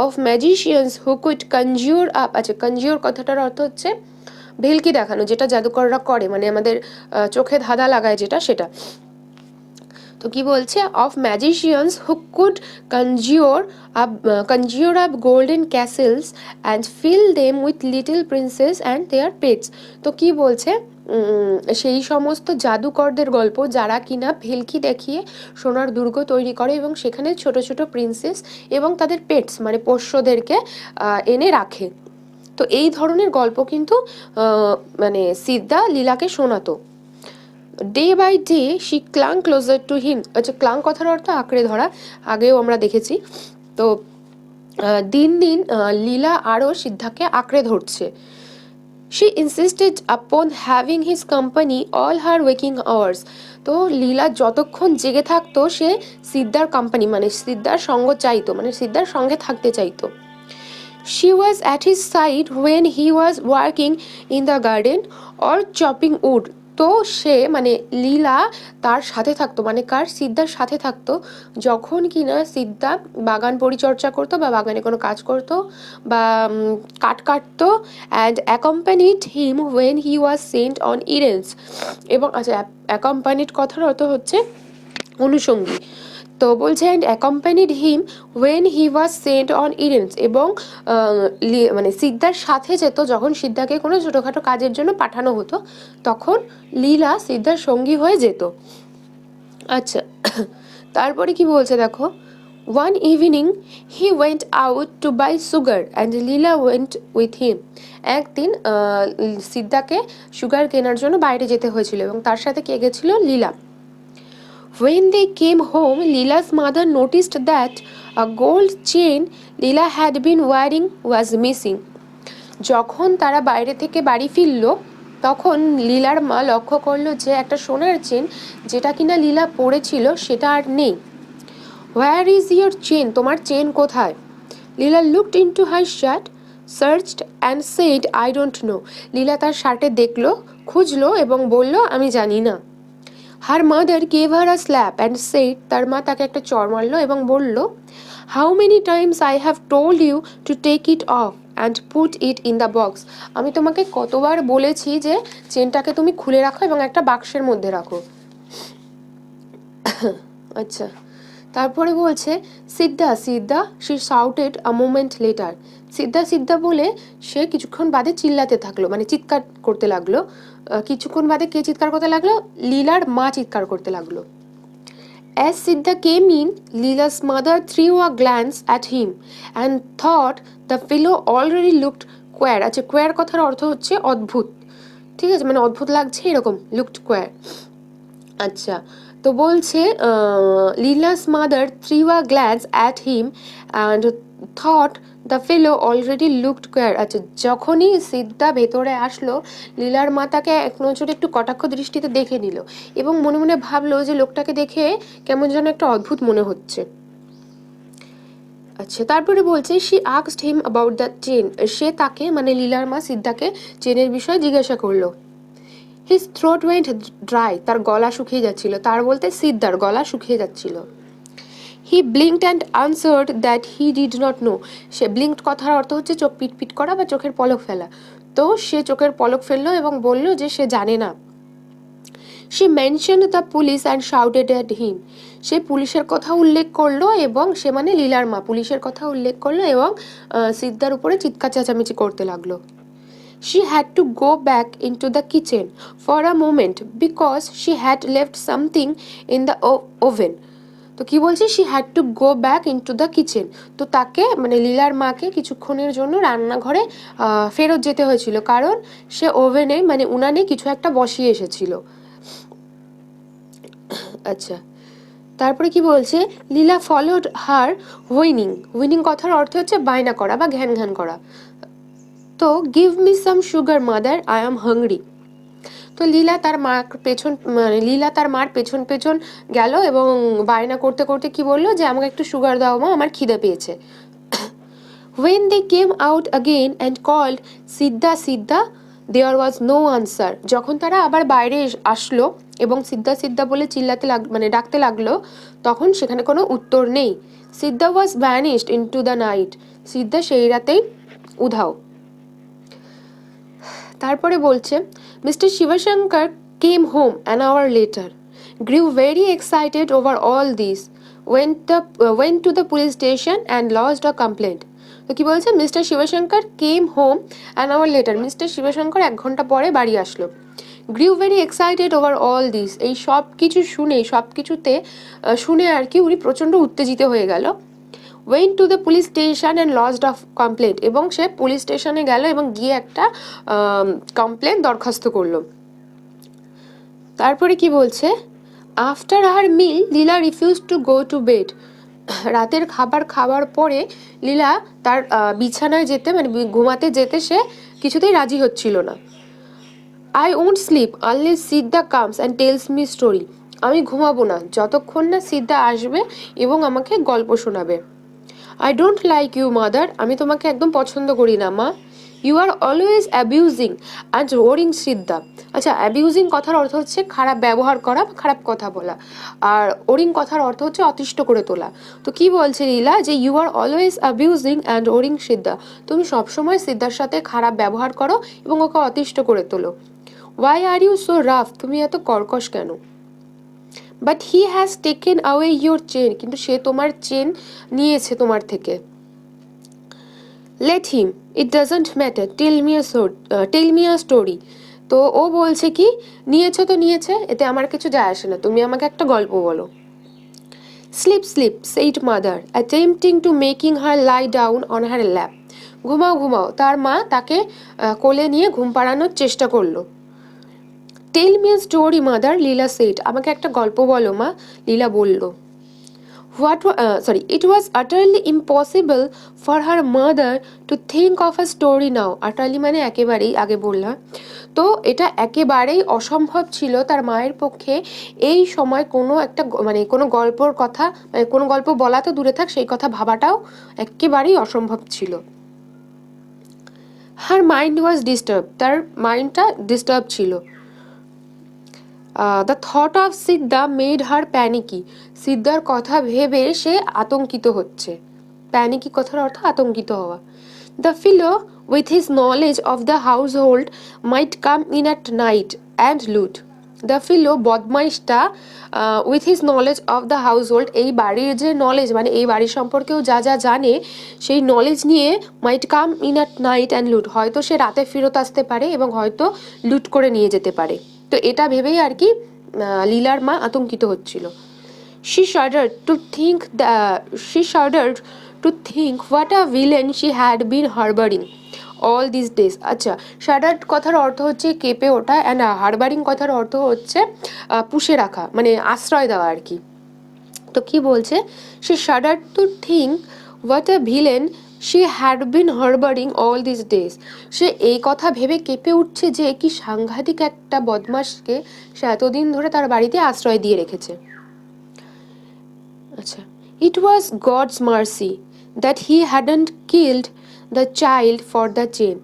of magicians who could conjure up, আচ্ছা কনজিউর কথাটার অর্থ হচ্ছে ভেলকি দেখানো, যেটা জাদুকররা করে, মানে আমাদের চোখে ধাঁধা লাগায় যেটা, সেটা। তো কি বলছে, of magicians who could conjure up golden castles and fill them with little princesses and their pets. তো কি বলছে, সেই সমস্ত জাদুকরদের গল্প যারা কিনা ভেলকি দেখিয়ে সোনার দুর্গ তৈরি করে এবং সেখানে ছোট ছোট প্রিন্সেস এবং তাদের পেটস মানে পোষ্যদেরকে এনে রাখে। তো এই ধরনের গল্প কিন্তু মানে সিদ্ধা লীলাকে শোনাতো। Day by day she clung closer to him, আচ্ছা ক্লাং কথার অর্থ আঁকড়ে ধরা, আগেও আমরা দেখেছি। তো দিন দিন লীলা আরও সিদ্ধাকে আঁকড়ে ধরছে। শি ইনসিস্টেড আপন having his company all her waking hours. তো লীলা যতক্ষণ জেগে থাকতো সে সিদ্ধার কোম্পানি মানে সিদ্ধার সঙ্গ চাইতো, মানে সিদ্ধার সঙ্গে থাকতে চাইতো। She was at his side when he was working in the garden or chopping wood. তো সে মানে লীলা তার সাথে থাকতো, মানে কার, সিদ্ধার সাথে থাকতো যখন কিনা সিদ্ধা বাগান পরিচর্যা করতো বা বাগানে কোনো কাজ করতো বা কাঠ কাটতো। And accompanied him when he was sent on errands. এবং আচ্ছা অ্যাকম্পানিড কথার অর্থ হচ্ছে অনুষঙ্গী। তো বলছে and accompanied him when he was sent on errands, এবং মানে সিদ্ধার সাথে যেত যখন সিদ্ধাকে কোনো ছোটোখাটো কাজের জন্য পাঠানো হতো, তখন লীলা সিদ্ধার সঙ্গী হয়ে যেত। আচ্ছা তারপরে কি বলছে দেখো, one evening he went out to buy sugar and Leela went with him. একদিন সিদ্ধাকে সুগার কেনার জন্য বাইরে যেতে হয়েছিল এবং তার সাথে কে গেছিল, লীলা। When they came home, Leela's mother noticed that a gold chain Leela had been wearing was missing. যখন তারা বাইরে থেকে বাড়ি ফিরল তখন লীলার মা লক্ষ্য করলো যে একটা সোনার চেন যেটা কিনা লীলা পরেছিল সেটা আর নেই। Where is your chain? তোমার চেন কোথায়? লীলা looked into her shirt, searched and said, I don't know. লীলা তার শার্টে দেখলো, খুঁজলো এবং বলল আমি জানি না। Her mother gave her a slap and said, তার মা তাকে একটা চড় মারলো এবং বলল, how many times I have told you to take it off and put it in the box. আমি তোমাকে কতবার বলেছি যে চেনটাকে তুমি খুলে রাখো এবং একটা বাক্সের মধ্যে রাখো। আচ্ছা তারপরে বলছে Siddha Siddha she shouted a moment later. Siddha Siddha বলে সে কিছুক্ষণ বাদে চিল্লাতে থাকলো, মানে চিৎকার করতে লাগলো। কিছুক্ষণ বাদে কে চিৎকার করতে লাগলো, লীলার মা চিৎকার করতে লাগলো। As Siddha came in, Leela's mother threw a glance at him and thought the fellow already looked queer. আচ্ছা queer কথার অর্থ হচ্ছে অদ্ভুত, ঠিক আছে, মানে অদ্ভুত লাগছে এরকম, looked queer। আচ্ছা তো বলছে লীলা's mother threw a glance at him and thought the fellow already looked queer. আচ্ছা যখনই সিদ্ধা ভেতরে আসলো লীলার মা তাকে এক নজরে একটু কটাক্ষ দৃষ্টিতে দেখে নিল এবং মনে মনে ভাবলো যে লোকটাকে দেখে কেমন যেন একটা অদ্ভুত মনে হচ্ছে। আচ্ছা তারপরে বলছে she asked him about the chain, সে তাকে মানে লীলার মা সিদ্ধাকে চেনের বিষয়ে জিজ্ঞাসা করলো। হিজ থ্রোট ওয়েন্ট ড্রাই, তার গলা শুকিয়ে যাচ্ছিল, তার বলতে সিদ্ধার গলা শুকিয়ে যাচ্ছিল। He blinked and answered that he did not know, সে ব্লিঙ্কড কথার অর্থ হচ্ছে চোখ পিটপিট করা বা চোখের পলক ফেলা, তো সে চোখের পলক ফেললো এবং বলল যে সে জানে না। She mentioned the police and shouted at him, সে পুলিশের কথা উল্লেখ করলো এবং সে মানে লীলার মা পুলিশের কথা উল্লেখ করলো এবং সিদ্ধার উপরে চিৎকার চেঁচামেচি করতে লাগলো। She had to go back into the kitchen for a moment because she had left something in the oven. তো কি বলছে, she had to go back into the kitchen, তো তাকে মানে লীলার মাকে কিছুক্ষণের জন্য রান্নাঘরে ফেরত যেতে হয়েছিল কারণ সে ওভেনে মানে উনানে কিছু একটা বসিয়ে এসেছিল। আচ্ছা তারপরে কি বলছে, লীলা ফলোড হার হুইনিং, হুইনিং কথার অর্থ হচ্ছে বায়না করা বা ঘ্যান ঘ্যান করা। তো give me some sugar mother I am hungry, তো লীলা তার মার পেছন পেছন গেল এবং বায়না করতে করতে কি বললো যে আমাকে একটু সুগার দাও মা, আমার খিদে পেয়েছে। When they came out again and called Sidda Sidda, there was no answer. যখন তারা আবার বাইরে আসলো এবং সিদ্ধা সিদ্ধা বলে চিল্লাতে মানে ডাকতে লাগলো, তখন সেখানে কোনো উত্তর নেই। Sidda was vanished into the night. Sidda সেই রাতেই উধাও। তারপরে বলছে, mister Sivasankar came home an hour later, grew very excited over all this, went to the police station and lodged a complaint. তো কি বলছে, mister Sivasankar came home an hour later, mister Sivasankar 1 ঘন্টা পরে বাড়ি আসলো। Grew very excited over all this, এই সব কিছু শুনে, সব কিছুতে শুনে আর কি উনি প্রচণ্ড উত্তেজিত হয়ে গেল। Went to the police station and lodged of complaint, এবং সে পুলিশ স্টেশনে গেল এবং গিয়ে একটা কমপ্লেন দরখাস্ত করলো। তারপরে কি বলছে, after our meal Leela refuse to go to bed. রাতের খাবার খাওয়ার পরে লীলা তার বিছানায় যেতে, মানে ঘুমাতে যেতে সে কিছুতেই রাজি হচ্ছিল না। I won't sleep unless Sidda comes and tells me story, আমি ঘুমাবো না যতক্ষণ না সিদ্ধা আসবে এবং আমাকে গল্প শোনাবে। I don't like you mother, আমি তোমাকে একদম পছন্দ করি না মা। You are always abusing and roaring Siddha. আচ্ছা, অ্যাবিউজিং কথার অর্থ হচ্ছে খারাপ ব্যবহার করা, খারাপ কথা বলা, আর ওরিং কথার অর্থ হচ্ছে অতিষ্ঠ করে তোলা। তো কি বলছে লীলা, যে you are always abusing and roaring Siddha, তুমি সবসময় সিদ্ধার সাথে খারাপ ব্যবহার করো এবং ওকে অতিষ্ঠ করে তোলো। Why are you so rough, তুমি এত কর্কশ কেন? But he has taken away your chain, কিন্তু সে তোমার চেন নিয়েছে তোমার থেকে। Let him, it doesn't matter, tell me a story. তো ও বলছে কি, নিয়েছো তো নিয়েছে, এতে আমার কিছু যায় আসে না, তুমি আমাকে একটা গল্প বলো। Sleep sleep said mother, attempting to making her lie down on her lap. ঘুমাও ঘুমাও, তার মা তাকে কোলে নিয়ে ঘুম পাড়ানোর চেষ্টা করলো। Tell me a story mother, Leela said, আমাকে একটা গল্প বলো মা, লীলা বলল। It was utterly impossible for her mother to think of a story now. Utterly মানে একেবারেই, আগে বললাম তো, এটা একেবারেই অসম্ভব ছিল তার মায়ের পক্ষে এই সময় কোনো একটা মানে কোনো গল্পর কথা, মানে কোনো গল্প বলা তো দূরে থাক, সেই কথা ভাবাটাও একেবারেই অসম্ভব ছিল। হার মাইন্ড ওয়াজ ডিস্টার্ব, তার মাইন্ডটা ডিস্টার্ব ছিল। The thought of Siddha made her panicky, সিদ্ধার কথা ভেবে সে আতঙ্কিত হচ্ছে। প্যানিকি কথার অর্থ আতঙ্কিত হওয়া। The fellow with his knowledge of the household might come in at night and loot. The fellow, বদমাইশটা, with his knowledge of the household, এই বাড়ির যে নলেজ, মানে এই বাড়ির সম্পর্কেও যা যা জানে, সেই নলেজ নিয়ে might come in at night and loot, হয়তো সে রাতে ফেরত আসতে পারে এবং হয়তো লুট করে নিয়ে যেতে পারে। তো এটা ভেবেই আর কি লীলার মা আতঙ্কিত হচ্ছিল। She shuddered to think what a villain she had been harboring all these days. আচ্ছা, shuddered কথার অর্থ হচ্ছে কেঁপে ওঠা, অ্যান্ড হারবারিং কথার অর্থ হচ্ছে পুষে রাখা, মানে আশ্রয় দেওয়া আর কি। তো কি বলছে, she shuddered to think what a villain she had been harboring all these days. সে এই কথা ভেবে কেঁপে উঠছে যে কি সাংঘাতিক একটা বদমাশকে সে এতদিন ধরে তার বাড়িতে আশ্রয় দিয়ে রেখেছে। আচ্ছা, it was God's mercy that he hadn't killed the child for the chain.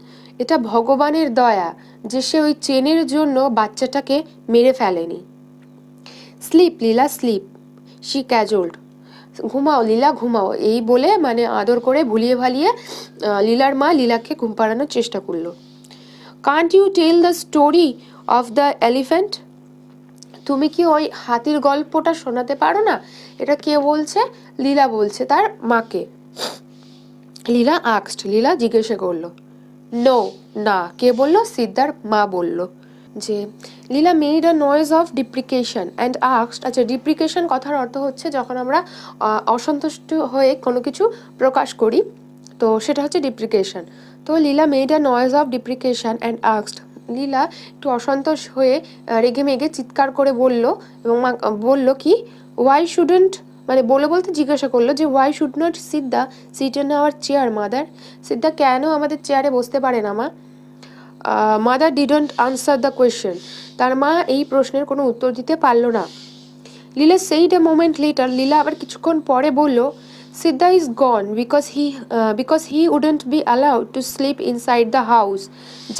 এটা ভগবানের দয়া যে সে ওই চেনের জন্য বাচ্চাটাকে মেরে ফেলেনি। স্লিপ লীলা স্লিপ, শি ক্যাজলড, ঘুমাও লীলা ঘুমাও, এই বলে মানে আদর করে ভুলিয়ে ভালিয়ে লীলার মা লীলাকে ঘুম পাড়ানোর চেষ্টা করলো। Can't you tell the story of the elephant, তুমি কি ওই হাতির গল্পটা শোনাতে পারো না? এটা কে বলছে? লীলা বলছে তার মাকে। লীলা আক্সড, লীলা জিজ্ঞাসা করলো। নো, না। কে বললো? সিদ্ধার মা বলল। যে Leela made a noise of deprecation and আক্সড। আচ্ছা, ডিপ্রিকেশন কথার অর্থ হচ্ছে যখন আমরা অসন্তুষ্ট হয়ে কোনো কিছু প্রকাশ করি, তো সেটা হচ্ছে ডিপ্রিকেশন। তো Leela made a noise of deprecation and আক্সড, লীলা একটু অসন্তোষ হয়ে রেগে মেগে চিৎকার করে বলল, এবং বলল কি, ওয়াই শুডন্ট, মানে বলতে জিজ্ঞাসা করলো যে why should not Siddha sit in our chair mother, সিদ্ধা কেন আমাদের চেয়ারে বসতে পারে না মা? Mother didn't answer the question, তার মা এই প্রশ্নের কোনো উত্তর দিতে পারল না। Leela said a moment later, লীলা আবার কিছুক্ষণ পরে বলল, Siddha is gone because he wouldn't be allowed to sleep inside the house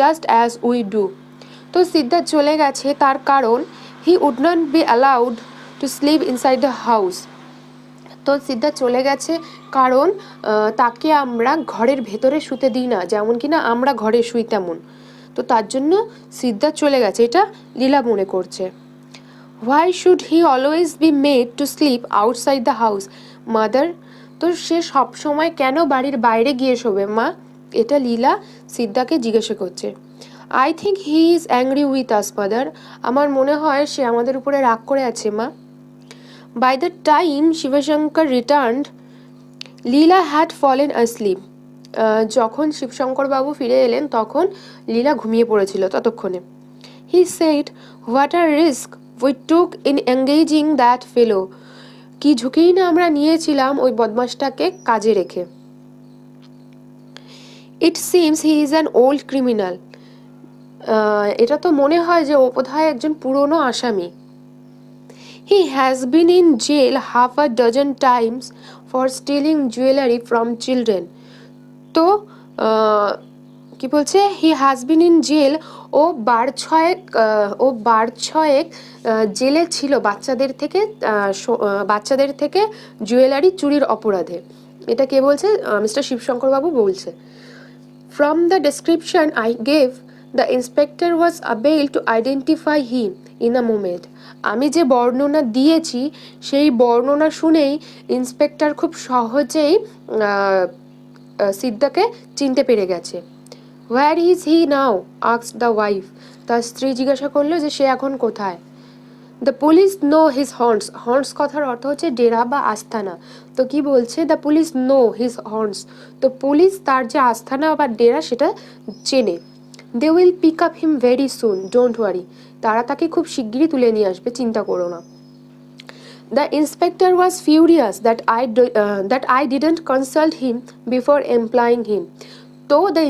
just as we do. তো সিদ্ধা চলে গেছে তার কারণ he would not be allowed to sleep inside the house. তো সিদ্ধা চলে গেছে কারণ তাকে আমরা ঘরের ভেতরে শুতে দিই না, যেমন কিনা আমরা ঘরে শুই তেমন। তো তার জন্য সিদ্ধা চলে গেছে, এটা লীলা মনে করছে। Why should he always be made to sleep outside the house, mother? তো সে সব সময় কেন বাড়ির বাইরে গিয়ে শোবে মা? এটা লীলা সিদ্ধাকে জিজ্ঞাসা করছে। I think he is angry with us, mother. আমার মনে হয় সে আমাদের উপরে রাগ করে আছে মা। By the time Shivashankar returned, Leela had fallen asleep. যখন শিবশঙ্কর বাবু ফিরে এলেন তখন লীলা ঘুমিয়ে পড়েছিল ততক্ষণে। He said, what a risk we took in engaging that fellow. কি ঝুঁকিই না আমরা নিয়েছিলাম ওই বদমাশটাকে কাজে রেখে। It seems he is an old criminal. এটা তো মনে হয় যে ও বোধহয় একজন পুরনো আসামি। He has been in jail half a dozen times for stealing jewelry from children. তো কি বলছে, he has been in jail, ও বার ছয়েক জেলে ছিল বাচ্চাদের থেকে জুয়েলারি চুরির অপরাধে। এটা কে বলছে? মিস্টার শিবশঙ্কর বাবু বলছে। From the description I gave the inspector was able to identify him in a moment. আমি যে বর্ণনা দিয়েছি সেই বর্ণনা শুনেই ইন্সপেক্টর খুব সহজেই সিদ্ধাকে চিনতে পেরে গেছে। Where is he now? Asked the wife. তার স্ত্রী জিজ্ঞাসা করলো যে সে এখন কোথায়। The police know his horns. Horns কথার অর্থ হচ্ছে ডেরা বা আস্থানা। তো কি বলছে? The police know his horns. তো পুলিশ তার যে আস্থানা বা ডেরা সেটা চেনে। They will pick up him very soon, don't worry. তারা তাকে খুব শিগগিরই তুলে নিয়ে আসবে, চিন্তা করো না। The inspector was furious that I didn't consult him before employing him. তো দ্য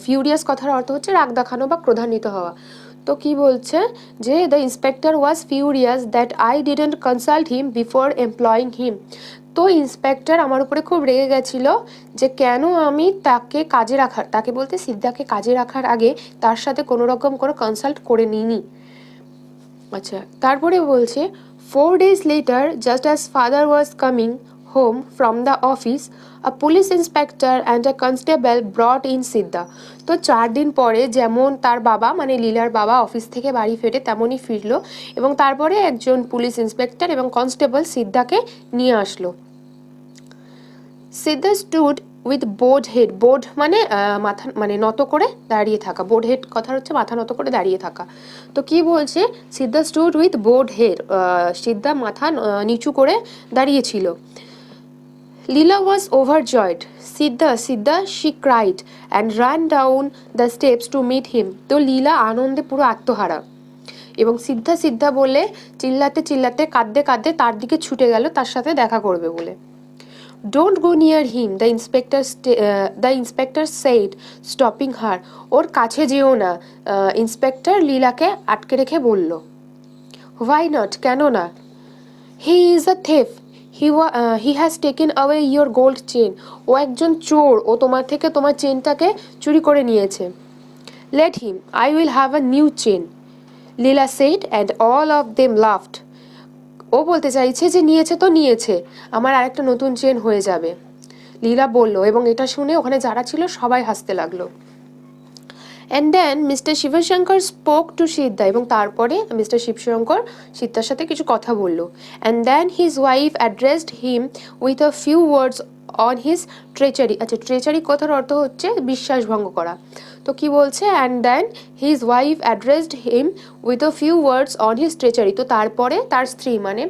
ফিউরিয়াস কথার অর্থ হচ্ছে রাগ দেখানো বা ক্রোধান্বিত হওয়া। তো কি বলছে যে the inspector was furious that I didn't consult him before employing him. তো ইন্সপেক্টর আমার উপরে খুব রেগে গেছিল যে কেন আমি তাকে বলতে সিদ্ধাকে কাজে রাখার আগে তার সাথে কোনো রকম কোনো কনসাল্ট করে নিইনি। আচ্ছা, তারপরে বলছে 4 days later, just as father was coming home from the office, a police inspector and a constable brought in সিদ্ধা। তো 4 দিন পরে যেমন তার বাবা মানে লীলার বাবা অফিস থেকে বাড়ি ফেরে তেমনই ফিরলো এবং তারপরে একজন পুলিশ ইন্সপেক্টর এবং কনস্টেবল সিদ্ধাকে নিয়ে আসলো। Siddha stood with bowed head. Bowed মানে মাথা মানে নত করে দাঁড়িয়ে থাকা। বোড হেড কথা হচ্ছে মাথা নত করে দাঁড়িয়ে থাকা। তো কি বলছে? Siddha stood with bowed head. Siddha মাথা নিচু করে দাঁড়িয়েছিল। Leela was overjoyed. Siddha she cried and ran down the steps to meet him. তো লীলা আনন্দে পুরো আত্মহারা এবং সিদ্ধা বলে চিল্লাতে চিল্লাতে কাঁদতে কাঁদতে তার দিকে ছুটে গেল তার সাথে দেখা করবে বলে। Don't go near him, the inspector said, stopping her. ওর কাছে যেও না, ইন্সপেক্টর লীলাকে আটকে রেখে বলল। Why not? কেন না? He is a thief. He has taken away your gold chain. ও একজন চোর, ও তোমার থেকে তোমার চেনটাকে চুরি করে নিয়েছে। Let him. I will have a new chain, Leela said, and all of them laughed. ও বলতে চাইছে যে নিয়েছে তো নিয়েছে, আমার আরেকটা নতুন চেন হয়ে যাবে, লীলা বলল এবং এটা শুনে ওখানে যারা ছিল সবাই হাসতে লাগলো। And then mister Shivshankar spoke to Siddha. এবং তারপরে মিস্টার শিবশঙ্কর সিদ্ধার সাথে কিছু কথা বলল। And then his wife addressed him with a few words on his treachery. আচ্ছা, ট্রেচারি কথার অর্থ হচ্ছে বিশ্বাসভঙ্গ করা। তো কি বলছে? And then his wife addressed him with a few words on his treachery. তো তারপরে তার স্ত্রী মানে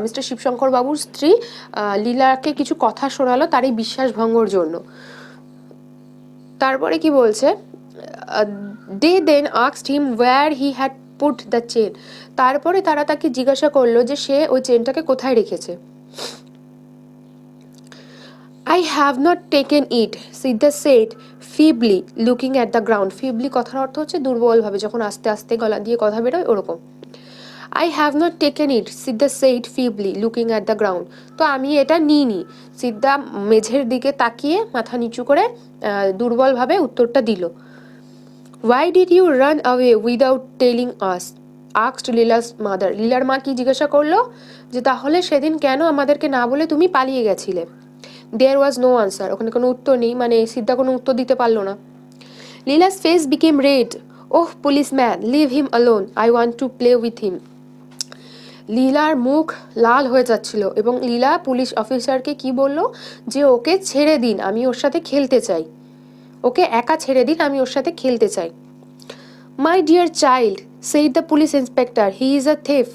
মিস্টার শিবশঙ্কর বাবুর স্ত্রী লীলাকে কিছু কথা শোনালো তার এই বিশ্বাসভঙ্গর জন্য। তারপরে কি বলছে? They then asked him where he had put the chain. তারপরে তারা তাকে জিজ্ঞাসা করলো যে সে ওই চেনটাকে কোথায় রেখেছে। I have not taken it, Siddha said feebly, looking at the ground. Feebly কথার অর্থ হচ্ছে দুর্বলভাবে, যখন আস্তে আস্তে গলা দিয়ে কথা বেরোয় ওরকম। I have not taken it, Siddha said feebly, looking at the ground. তো আমি এটা নিইনি। সিদ্ধা মেঝের দিকে তাকিয়ে মাথা নিচু করে দুর্বলভাবে উত্তরটা দিল। Why did you run away without telling us? asked Lila's mother. লীলার মা কি জিজ্ঞাসা করলো যে তাহলে সেদিন কেন আমাদেরকে না বলে তুমি পালিয়ে গেছিলে? There was no answer. ওখানে কোনো উত্তর নেই, মানে সিদ্ধা কোনো উত্তর দিতে পারলো না। Lila's face became red. Oh, policeman, leave him alone. I want to play with him. লীলার মুখ লাল হয়ে যাচ্ছিল এবং লীলা পুলিশ অফিসারকে কি বলল যে ওকে ছেড়ে দিন, আমি ওর সাথে খেলতে চাই, ওকে একা ছেড়ে দিন, আমি ওর সাথে খেলতে চাই। My dear child, said the police inspector, he is a thief.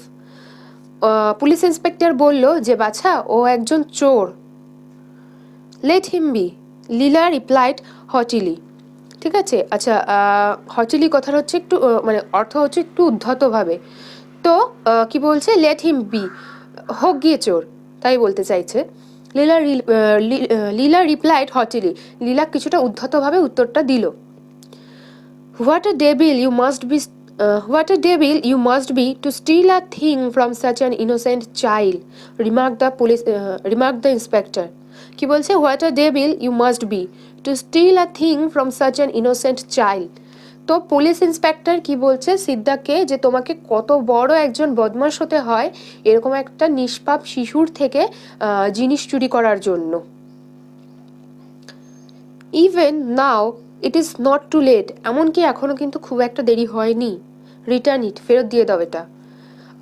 Police inspector বলল যে বাছা, ও একজন চোর। লেট হিম বি, লীলা রিপ্লাইড হটিলি। ঠিক আছে, আচ্ছা, হটিলি কথার হচ্ছে একটু মানে অর্থ হচ্ছে একটু উদ্ধতভাবে। তো কি বলছে, লেট হিম বি, হোক গিয়ে চোর, তাই বলতে চাইছে। লীলা রিপ্লাইড হটিলি, লীলা কিছুটা উদ্ধতভাবে উত্তরটা দিল। What a devil you must be, what a devil you must be to steal a thing from such an innocent child, remark the inspector. কি বলছে, what a devil you must be to steal a thing from such an innocent child. তো police inspector কি বলছে সিদ্ধাকে যে তোমাকে কত বড় একজন বদমাশ হতে হয় এরকম একটা নিষ্পাপ শিশুর থেকে জিনিস চুরি করার জন্য। Even now it is not too late, এমনকি এখনো কিন্তু খুব একটা দেরি হয়নি। রিটার্ন ইট, ফেরত দিয়ে দাও এটা।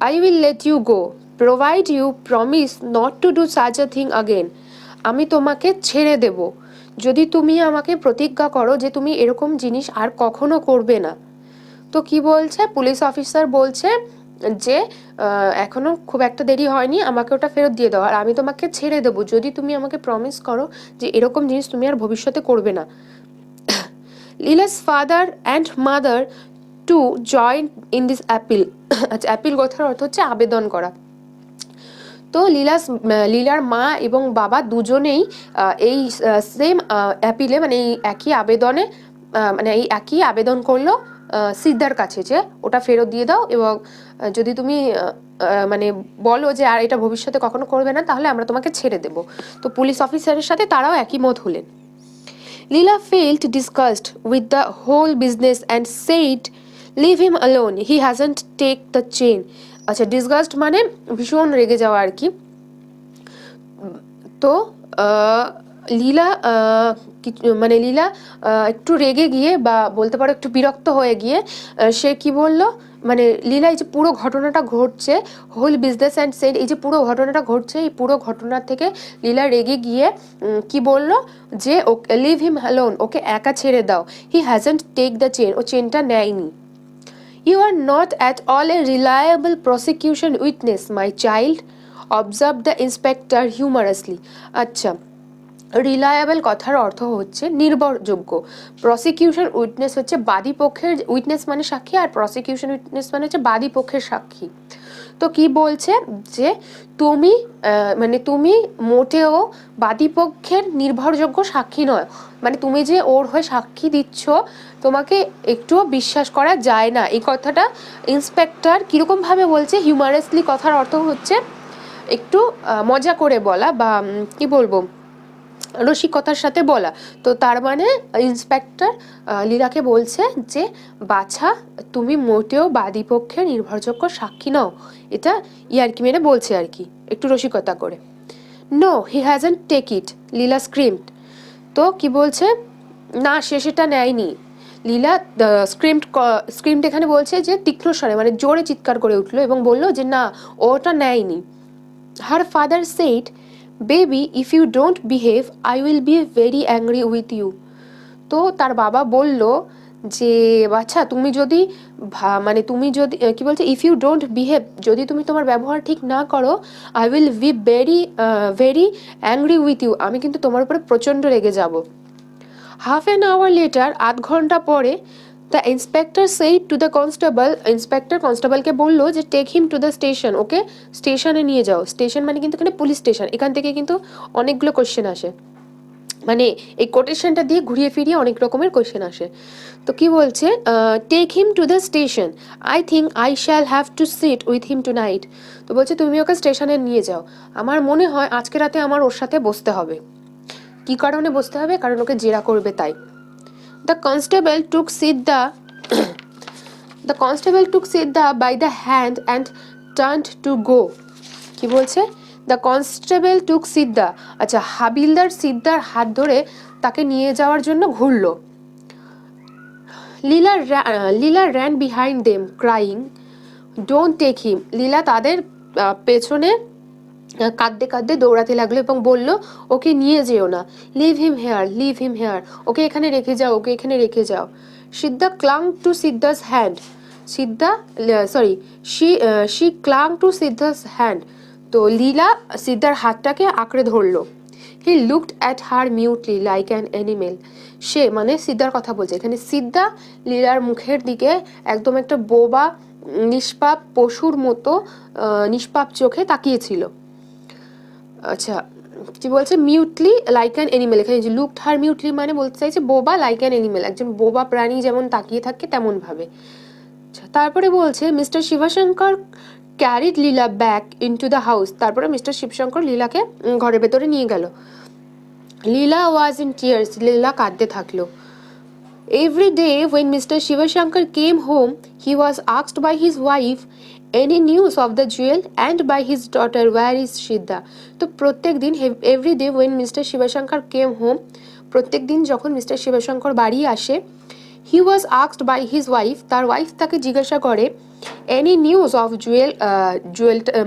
I will let you go provide you promise not to do such a thing again, আমি তোমাকে ছেড়ে দেব যদি তুমি আমাকে প্রতিজ্ঞা করো যে তুমি এরকম জিনিস আর কখনো করবে না। তো কি বলছে পুলিশ অফিসার, বলছে যে এখনো খুব একটা দেরি হয়নি, আমাকে ওটা ফেরত দিয়ে দাও আর আমি তোমাকে ছেড়ে দেবো যদি তুমি আমাকে প্রমিস করো যে এরকম জিনিস তুমি আর ভবিষ্যতে করবে না। Leela's father and mother to join in this appeal. আচ্ছা, অ্যাপিল কথার অর্থ হচ্ছে আবেদন করা। তো লীলার মা এবং বাবা দুজনেই এই সেম অ্যাপিলে, মানে এই একই আবেদনে, মানে এই একই আবেদন করলো সিদ্ধার কাছে যে ওটা ফেরত দিয়ে দাও এবং যদি তুমি মানে বলো যে আর এটা ভবিষ্যতে কখনো করবে না তাহলে আমরা তোমাকে ছেড়ে দেব। তো পুলিশ অফিসারের সাথে তারাও একই মত হলেন। লীলা felt disgust with the whole business and said, leave him alone, he hasn't take the chain. আচ্ছা, ডিসগাস্ট মানে ভীষণ রেগে যাওয়া আর কি। তো লীলা মানে লীলা একটু রেগে গিয়ে বা বলতে পারো একটু বিরক্ত হয়ে গিয়ে সে কি বলল, মানে লীলা এই যে পুরো ঘটনাটা ঘটছে, হোল বিজনেস অ্যান্ড সেড, এই যে পুরো ঘটনাটা ঘটছে, এই পুরো ঘটনা থেকে লীলা রেগে গিয়ে কি বলল যে লিভ হিম অ্যালোন, ওকে একা ছেড়ে দাও। হি হ্যাজন্ট টেক দ্য চেন, ও চেনটা নেয়নি। You are not at all a reliable prosecution witness, my child, observed the inspector humorously. আচ্ছা, রিলায়েবল কথার অর্থ হচ্ছে নির্ভরযোগ্য, প্রসিকিউশন উইটনেস হচ্ছে বাদী পক্ষের, উইটনেস মানে সাক্ষী আর প্রসিকিউশন উইটনেস মানে হচ্ছে বাদী পক্ষের সাক্ষী। তো কি বলছে যে তুমি মানে তুমি মোটেও বাদীপক্ষের নির্ভরযোগ্য সাক্ষী নয়, মানে তুমি যে ওর হয়ে সাক্ষী দিচ্ছ তোমাকে একটুও বিশ্বাস করা যায় না। এই কথাটা ইন্সপেক্টর কীরকমভাবে বলছে, হিউমারাসলি কথার অর্থ হচ্ছে একটু মজা করে বলা বা কি বলবো, রসিকতার সাথে বলা। তো তার মানে ইন্সপেক্টর লীলাকে বলছে যে বাছা, তুমি মোটেও বাদীপক্ষের নির্ভরযোগ্য সাক্ষী নও, এটা ইয়ার্কি মেরে বলছে আর কি, একটু রসিকতা করে। No, he hasn't take it, Leela screamed. তো কি বলছে, না সে সেটা নেয়নি। লীলা স্ক্রিমড এখানে বলছে যে তীক্ষ্ণ স্বরে, মানে জোরে চিৎকার করে উঠলো এবং বলল যে না, ওটা নেয়নি। Her father said, baby if you don't behave I will be very angry with you. তো তার বাবা বলল যে বাচ্চা, তুমি যদি তুমি যদি কি বলছে, ইফ ইউ ডোন্ট বিহেভ, যদি তুমি তোমার ব্যবহার ঠিক না করো, I will be very angry with you, আমি কিন্তু তোমার উপরে প্রচণ্ড রেগে যাব। হাফ অ্যান আওয়ার লেটার, আধ ঘন্টা পরে, the inspector said to the constable, inspector কনস্টেবলকে বললো যে take him to the station, ওকে স্টেশনে নিয়ে যাও। স্টেশন মানে কিন্তু এখানে পুলিশ স্টেশন, এখান থেকে কিন্তু অনেকগুলো কোশ্চেন আসে।
মানে এই কোটেশনটা দিয়ে ঘুরিয়ে ফিরিয়ে অনেক রকমের কোয়েশ্চেন আসে। তো কি বলছে, take him to the station, I think I shall have to sit with him tonight. তো বলছে তুমি ওকে স্টেশনে নিয়ে যাও, আমার মনে হয় আজকে রাতে আমার ওর সাথে বসতে হবে। কি কারণে বসতে হবে? কারণ ওকে জেরা করবে তাই। The constable took Sidda the constable took Sidda by the hand and turned to go. কি বলছে? দ্য কনস্টেবল টুক সিদ্ধা, আচ্ছা হাবিলদার সিদ্ধার হাত ধরে তাকে নিয়ে যাওয়ার জন্য ঘুরলো। Leela ran behind them crying don't take him. Leela তাদের পেছনে কাঁদতে কাঁদতে দৌড়াতে লাগলো এবং বলল ওকে নিয়ে যেও না, leave him here, leave him here, ওকে এখানে রেখে যাও, ওকে এখানে রেখে যাও। Siddha clung to Siddha's hand, she clung to Siddha's hand. তো লীলা সিদ্ধার হাতটাকে আঁকড়ে ধরলো। He looked at her mutely like an animal. সে মানে সিদ্ধার কথা বলছে এখানে। সিদ্ধা লীলার মুখের দিকে একদম একটা বোবা নিষ্পাপ পশুর মতো নিষ্পাপ চোখে তাকিয়েছিল। আচ্ছা কি বলছে? মিউটলি লাইক অ্যান অ্যানিমেল, এখানে যে লুকড হার মিউটলি মানে বলতে চাইছে বোবা লাইক অ্যান অ্যানিমেল, একজন বোবা প্রাণী যেমন তাকিয়ে থাকে তেমন ভাবে। আচ্ছা তারপরে বলছে mister Sivasankar carried Leela back into the house. তারপরে মিস্টার শিবশঙ্কর লীলাকে ঘরের ভেতরে নিয়ে গেল। লীলা ওয়াজ ইন টিয়ার্স, লীলা কাঁদতে থাকলো। Every day when Mr. Shivashankar came home, he was asked by his wife any news of the jewel and by his daughter where is Siddha. তো প্রত্যেক দিন every day when Mr. Shivashankar came home, প্রত্যেক দিন যখন mister Shibshankar বাড়ি আসে, he was asked by his wife, তার wife তাকে জিজ্ঞাসা করে any news of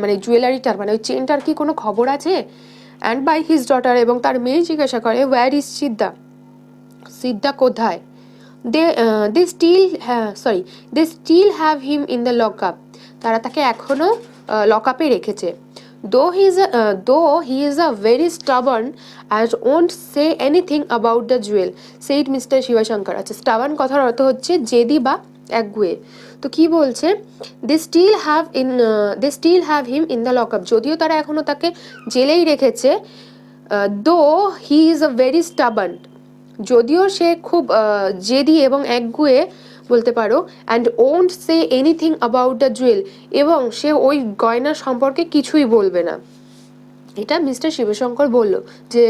মানে জুয়েলারিটার মানে ওই চেনটার কি কোনো খবর আছে, and by his daughter এবং তার মেয়ে জিজ্ঞাসা করে where is Siddha, সিদ্ধা কোথায়। they still have him in the lockup, তারা তাকে এখনো লকআপে রেখেছে। though he is a very stubborn and won't say anything about the jewel, said Mr. Shivashankar. আচ্ছা stubborn কথার অর্থ হচ্ছে জেদি বা একগুঁয়ে। তো কি বলছে? they still have him in the lockup, যদিও তারা এখনো তাকে জেলেই রেখেছে। though he is a very stubborn, যদিও সে খুব জেদি এবং একগুঁয়ে বলতে পারো, and won't say anything about the Jewel, এবং সে ওই গয়না সম্পর্কে কিছুই বলবে না। এটা মিস্টার শিবশঙ্কর বলল যে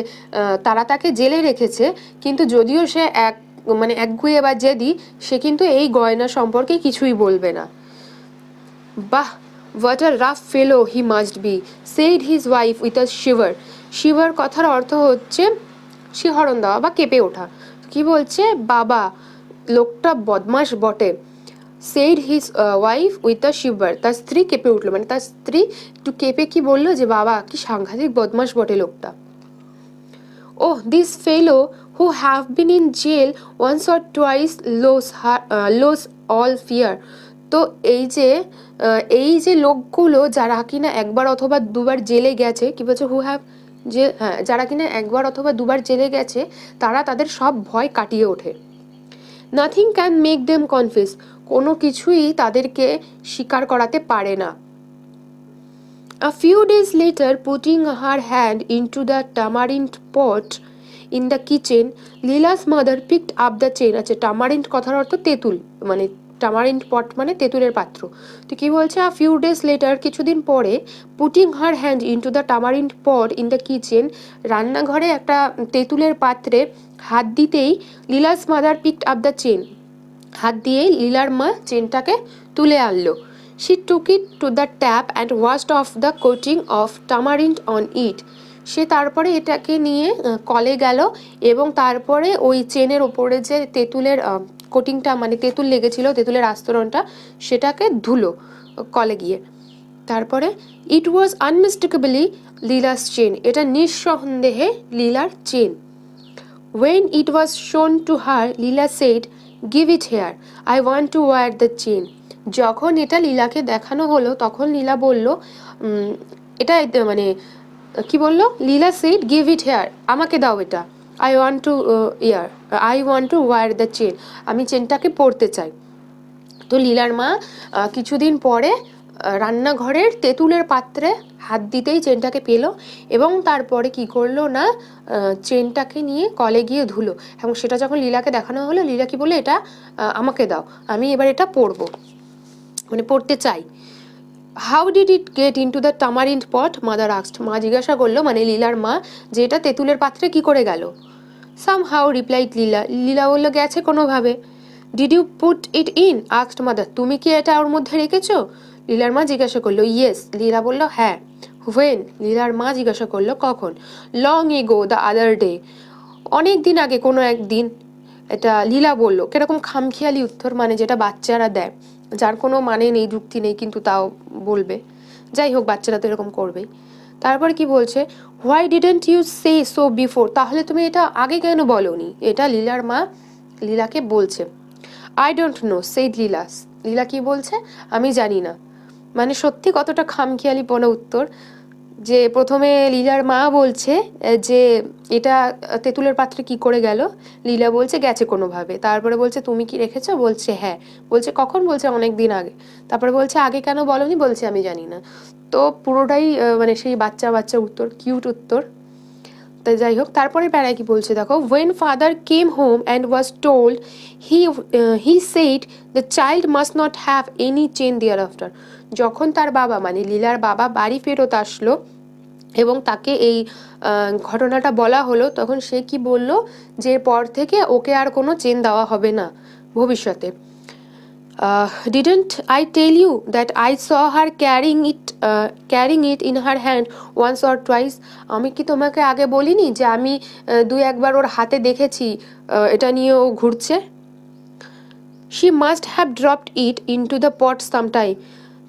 তারা তাকে জেলে রেখেছে, কিন্তু যদিও সে একগুঁয়ে বা জেদি, সে কিন্তু এই গয়না সম্পর্কে কিছুই বলবে না। বাহ, what a rough fellow he must be, said his wife with a shiver. Shiver কথার অর্থ হচ্ছে শিহরণ দেওয়া বা কেঁপে ওঠা। কি বলছে? বাবা, লোকটা বদমাস বটে। Said his wife with a shiver, তার স্ত্রী কেঁপে উঠলো, মানে তার স্ত্রী একটু কেঁপে কি বললো যে বাবা কি সাংঘাতিক বদমাস বটে লোকটা। Oh, this fellow who have been in jail once or twice lose all fear. তো এই যে লোকগুলো যারা কিনা একবার অথবা দুবার জেলে গেছে, কি বলছে? যারা কিনা একবার অথবা দুবার জেলে গেছে তারা তাদের সব ভয় কাটিয়ে ওঠে। Nothing can make them confuse, কোনো কিছুই তাদেরকে স্বীকার করাতে পারে না। A few days later, putting her hand into the tamarind pot in the kitchen, Leela's mother picked up the chain. আচ্ছা tamarind কথার অর্থ তেঁতুল, মানে tamarind pot মানে তেঁতুলের পাত্র। তো কি বলছে? A few days later, কিছুদিন পরে, putting her hand into the tamarind pot in the kitchen, রান্নাঘরে একটা তেঁতুলের পাত্রে হাত দিতেই Leela's mother picked up the chain, হাত দিয়েই লীলার মা চেনটাকে তুলে আনলো। She took it to the tap and washed off the coating of tamarind on it. সে তারপরে এটাকে নিয়ে কলে গেল এবং তারপরে ওই চেনের ওপরে যে তেঁতুলের কোটিংটা মানে তেঁতুল লেগেছিল, তেঁতুলের আস্তরণটা, সেটাকে ধুলো কলে গিয়ে। তারপরে ইট ওয়াজ আনমিস্টেকেবলি লীলাস চেন, এটা নিঃসন্দেহে লীলার chain. When it was shown to her, Leela said, "Give it here. I want to wear the chain." যখন এটা লীলাকে দেখানো হলো তখন লীলা বলল, এটা মানে কি বললো? লীলা said, "Give it here." আমাকে দাও এটা। I want to wear the chain. আমি চেনটাকে পরতে চাই। তো লীলার মা কিছুদিন পরে রান্নাঘরের তেঁতুলের পাত্রে হাত দিতেই চেনটাকে পেলো এবং তারপরে কি করলো না চেনটাকে নিয়ে কলে গিয়ে ধুলো এবং সেটা যখন লীলাকে দেখানো হলো লীলা কি বলে এটা আমাকে দাও, আমি এবার এটা পরবো, মানে পড়তে চাই। How did it gate into the tamarind pot, mother asked, মা জিজ্ঞাসা করলো, মানে লীলার মা, যে এটা তেঁতুলের পাত্রে কি করে গেল। সাম হাউ রিপ্লাইড লীলা, লীলা বললো গেছে কোনোভাবে। Did you put it in, asked mother, তুমি কি এটা ওর মধ্যে রেখেছো? লীলার মা জিজ্ঞাসা করলো। ইয়েস, লীলা বললো হ্যাঁ। হোয়েন, লীলার মা জিজ্ঞাসা করলো কখন। Long ago, the other day, অনেক দিন আগে, কোনো একদিন। এটা লীলা বললো, কিরকম খামখেয়ালি উত্তর, মানে যেটা বাচ্চারা দেয়, যার কোনো মানে নেই, যুক্তি নেই, কিন্তু তাও বলবে। যাই হোক, বাচ্চারা তো এরকম করবেই। তারপর কি বলছে, why didn't you say so before, তাহলে তুমি এটা আগে কেন বলোনি? এটা লীলার মা লীলাকে বলছে। আই ডোন্ট নো, সেইড লীলা, লীলা কি বলছে, আমি জানি না। মানে সত্যি কতটা খামখেয়ালিপনা উত্তর, যে প্রথমে লীলার মা বলছে যে এটা তেঁতুলের পাত্রে কি করে গেল, লীলা বলছে গেছে কোনোভাবে। তারপরে বলছে তুমি কি রেখেছো, বলছে হ্যাঁ। বলছে কখন, বলছে অনেক দিন আগে। তারপরে বলছে আগে কেন বলনি, বলছে আমি জানি না। তো পুরোটাই মানে সেই বাচ্চা বাচ্চা উত্তর, কিউট উত্তর। তাই যাই হোক, তারপরে প্যারায় কি বলছে দেখো, when father came home and was told he said the child must not have any chain thereafter, যখন তার বাবা মানে লীলার বাবা বাড়ি ফেরত আসলো এবং তাকে এই ঘটনাটা বলা হলো, তখন সে কি বলল, যে পর থেকে ওকে আর কোনো চেন দেওয়া হবে না ভবিষ্যতে। Didn't I tell you that I saw her carrying it in her hand once or twice, আমি কি তোমাকে আগে বলিনি যে আমি দুই একবার ওর হাতে দেখেছি এটা নিয়ে ও ঘুরছে। She must have dropped it into the pot sometime,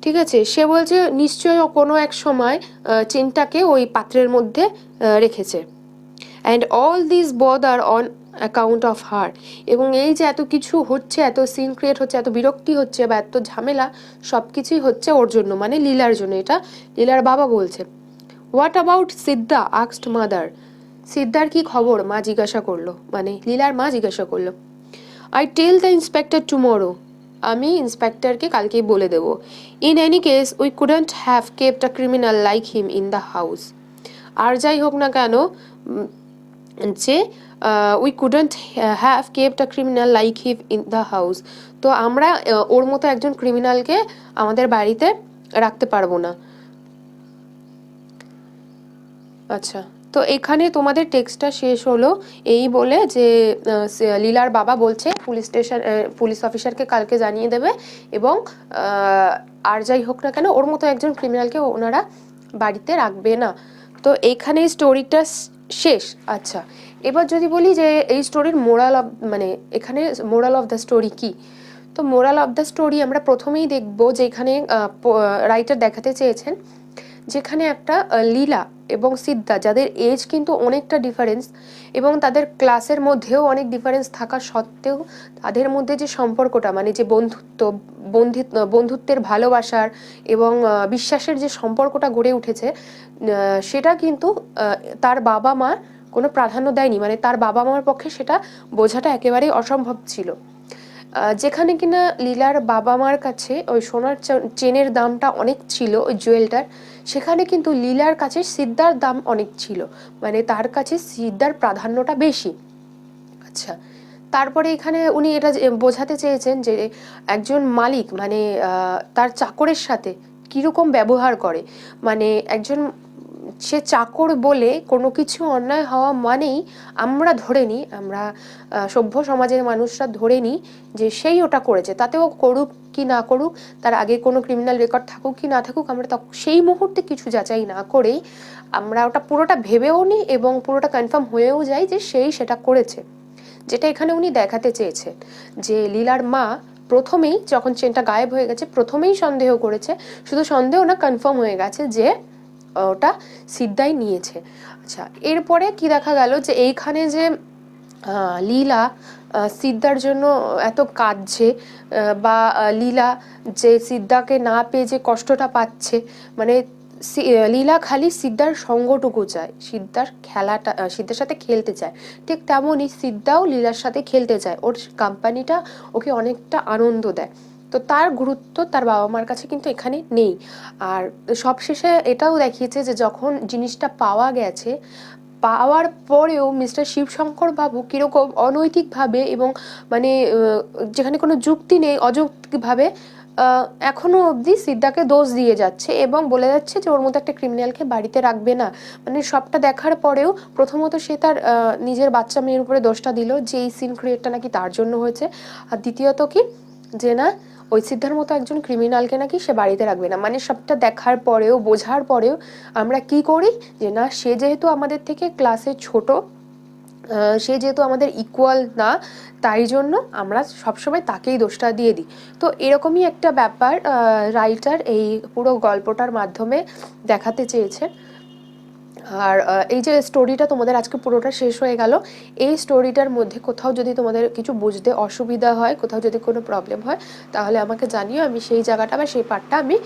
ঠিক আছে, সে বলছে নিশ্চয়ই ও কোনো এক সময় চেনটাকে ওই পাত্রের মধ্যে রেখেছে। And all this bother on account of her, এবং এই যে এত কিছু হচ্ছে, এত সিন ক্রিয়েট হচ্ছে, এত বিরক্তি হচ্ছে বা এত ঝামেলা, সব কিছুই হচ্ছে ওর জন্য, মানে লীলার জন্য। এটা লীলার বাবা বলছে। What about Siddha, asked mother, সিদ্ধার কি খবর, মা জিজ্ঞাসা করলো, মানে লীলার মা জিজ্ঞাসা করলো। I tell the inspector tomorrow, আমি ইন্সপেক্টরকে কালকেই বলে দেবো। In any case we couldn't have kept a criminal like him in the house, আর যাই হোক না কেন যে we couldn't have kept a criminal like him in the house, তো আমরা ওর মতো একজন ক্রিমিনালকে আমাদের বাড়িতে রাখতে পারবো না। আচ্ছা, তো এখানে তোমাদের টেক্সটটা শেষ হলো এই বলে যে লীলার বাবা বলছে পুলিশ অফিসারকে কালকে জানিয়ে দেবে এবং আর যাই হোক না কেন ওর মতো একজন ক্রিমিনালকে ওনারা বাড়িতে রাখবে না। তো এইখানে স্টোরিটা শেষ। আচ্ছা, এবার যদি বলি যে এই স্টোরির মোরাল অফ, মানে এখানে মোরাল অফ দ্য স্টোরি কি, তো মোরাল অফ দ্য স্টোরি আমরা প্রথমেই দেখবো যে এখানে রাইটার দেখাতে চেয়েছেন যেখানে একটা লীলা এবং সিদ্ধা, যাদের এজ কিন্তু অনেকটা ডিফারেন্স এবং তাদের ক্লাসের মধ্যেও অনেক ডিফারেন্স থাকা সত্ত্বেও তাদের মধ্যে যে সম্পর্কটা, মানে যে বন্ধুত্বের ভালোবাসার এবং বিশ্বাসের যে সম্পর্কটা গড়ে উঠেছে, সেটা কিন্তু তার বাবা মা কোনো প্রাধান্য দেয়নি, মানে তার বাবা মার পক্ষে সেটা বোঝাটা একেবারেই অসম্ভব ছিল। যেখানে কিনা লীলার বাবা মার কাছে ওই সোনার চেনের দামটা অনেক ছিল, ওই জুয়েলটার, সেখানে কিন্তু লীলার কাছে সিদ্ধার দাম অনেক ছিল, মানে তার কাছে সিদ্ধার প্রাধান্যটা বেশি। আচ্ছা, তারপরে এখানে উনি এটা বোঝাতে চেয়েছেন যে একজন মালিক মানে তার চাকরের সাথে কিরকম ব্যবহার করে, মানে একজন সে চাকর বলে কোনো কিছু অন্যায় হওয়া মানেই আমরা ধরে নিই, আমরা সভ্য সমাজের মানুষরা ধরে নিই যে সেই ওটা করেছে, তাতেও করুক কি না করুক, তার আগে কোনো ক্রিমিনাল রেকর্ড থাকুক কি না থাকুক, আমরা সেই মুহূর্তে কিছু যাচাই না করেই আমরা ওটা পুরোটা ভেবেও নিই এবং পুরোটা কনফার্ম হয়েও যাই যে সেই সেটা করেছে। যেটা এখানে উনি দেখাতে চেয়েছেন যে লীলার মা প্রথমেই যখন চেনটা গায়েব হয়ে গেছে প্রথমেই সন্দেহ করেছে, শুধু সন্দেহ না, কনফার্ম হয়ে গেছে যে ওটা সিদ্ধাই নিয়েছে। আচ্ছা, এরপরে কি দেখা গেল যে এইখানে যে লীলা সিদ্ধার জন্য এত কাঁদছে বা লীলা যে সিদ্ধাকে না পেয়ে যে কষ্টটা পাচ্ছে, মানে লীলা খালি সিদ্ধার সঙ্গটুকু চায়, সিদ্ধার সাথে খেলতে চায়, ঠিক তেমনই সিদ্ধাও লীলার সাথে খেলতে চায়, ওর কোম্পানিটা ওকে অনেকটা আনন্দ দেয়। তো তার গুরুত্ব তার বাবা মার কাছে কিন্তু এখানে নেই। আর সবশেষে এটাও দেখিয়েছে যে যখন জিনিসটা পাওয়া গেছে, পাওয়ার পরেও মিস্টার শিবশঙ্কর বাবু কিরকম অনৈতিকভাবে এবং মানে যেখানে কোনো যুক্তি নেই অযৌক্তিকভাবে এখনো অবধি সিদ্ধাকে দোষ দিয়ে যাচ্ছে এবং বলে যাচ্ছে যে ওর মতো একটা ক্রিমিনালকে বাড়িতে রাখবে না। মানে সবটা দেখার পরেও প্রথমত সে তার নিজের বাচ্চা মেয়ের উপরে দোষটা দিল যে এই সিন ক্রিয়েটটা নাকি তার জন্য হয়েছে, আর দ্বিতীয়ত কি যে না ওই সিদ্ধার মতো একজন ক্রিমিনালকে নাকি সে বাড়িতে রাখবে না। মানে সবটা দেখার পরেও বোঝার পরেও আমরা কি করি যে না সে যেহেতু আমাদের থেকে ক্লাসে ছোট, সে যেহেতু আমাদের ইকুয়াল না, তাই জন্য আমরা সবসময় তাকেই দোষটা দিয়ে দিই। তো এরকমই একটা ব্যাপার রাইটার এই পুরো গল্পটার মাধ্যমে দেখাতে চেয়েছেন। আর এই যে স্টোরিটা তোমাদের আজকে পুরোটা শেষ হয়ে গেল, এই স্টোরিটার মধ্যে কোথাও যদি তোমাদের কিছু বুঝতে অসুবিধা হয়, কোথাও যদি কোনো প্রবলেম হয়, তাহলে আমাকে জানিও, আমি সেই জায়গাটা বা সেই পার্টটা আমি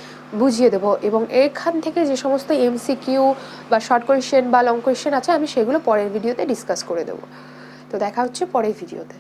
বুঝিয়ে দেবো। এবং এখান থেকে যে সমস্ত এমসিকিউ বা শর্ট কোয়েশ্চেন বা লং কোয়েশ্চেন আছে আমি সেগুলো পরের ভিডিওতে ডিসকাস করে দেবো। তো দেখা হচ্ছে পরের ভিডিওতে।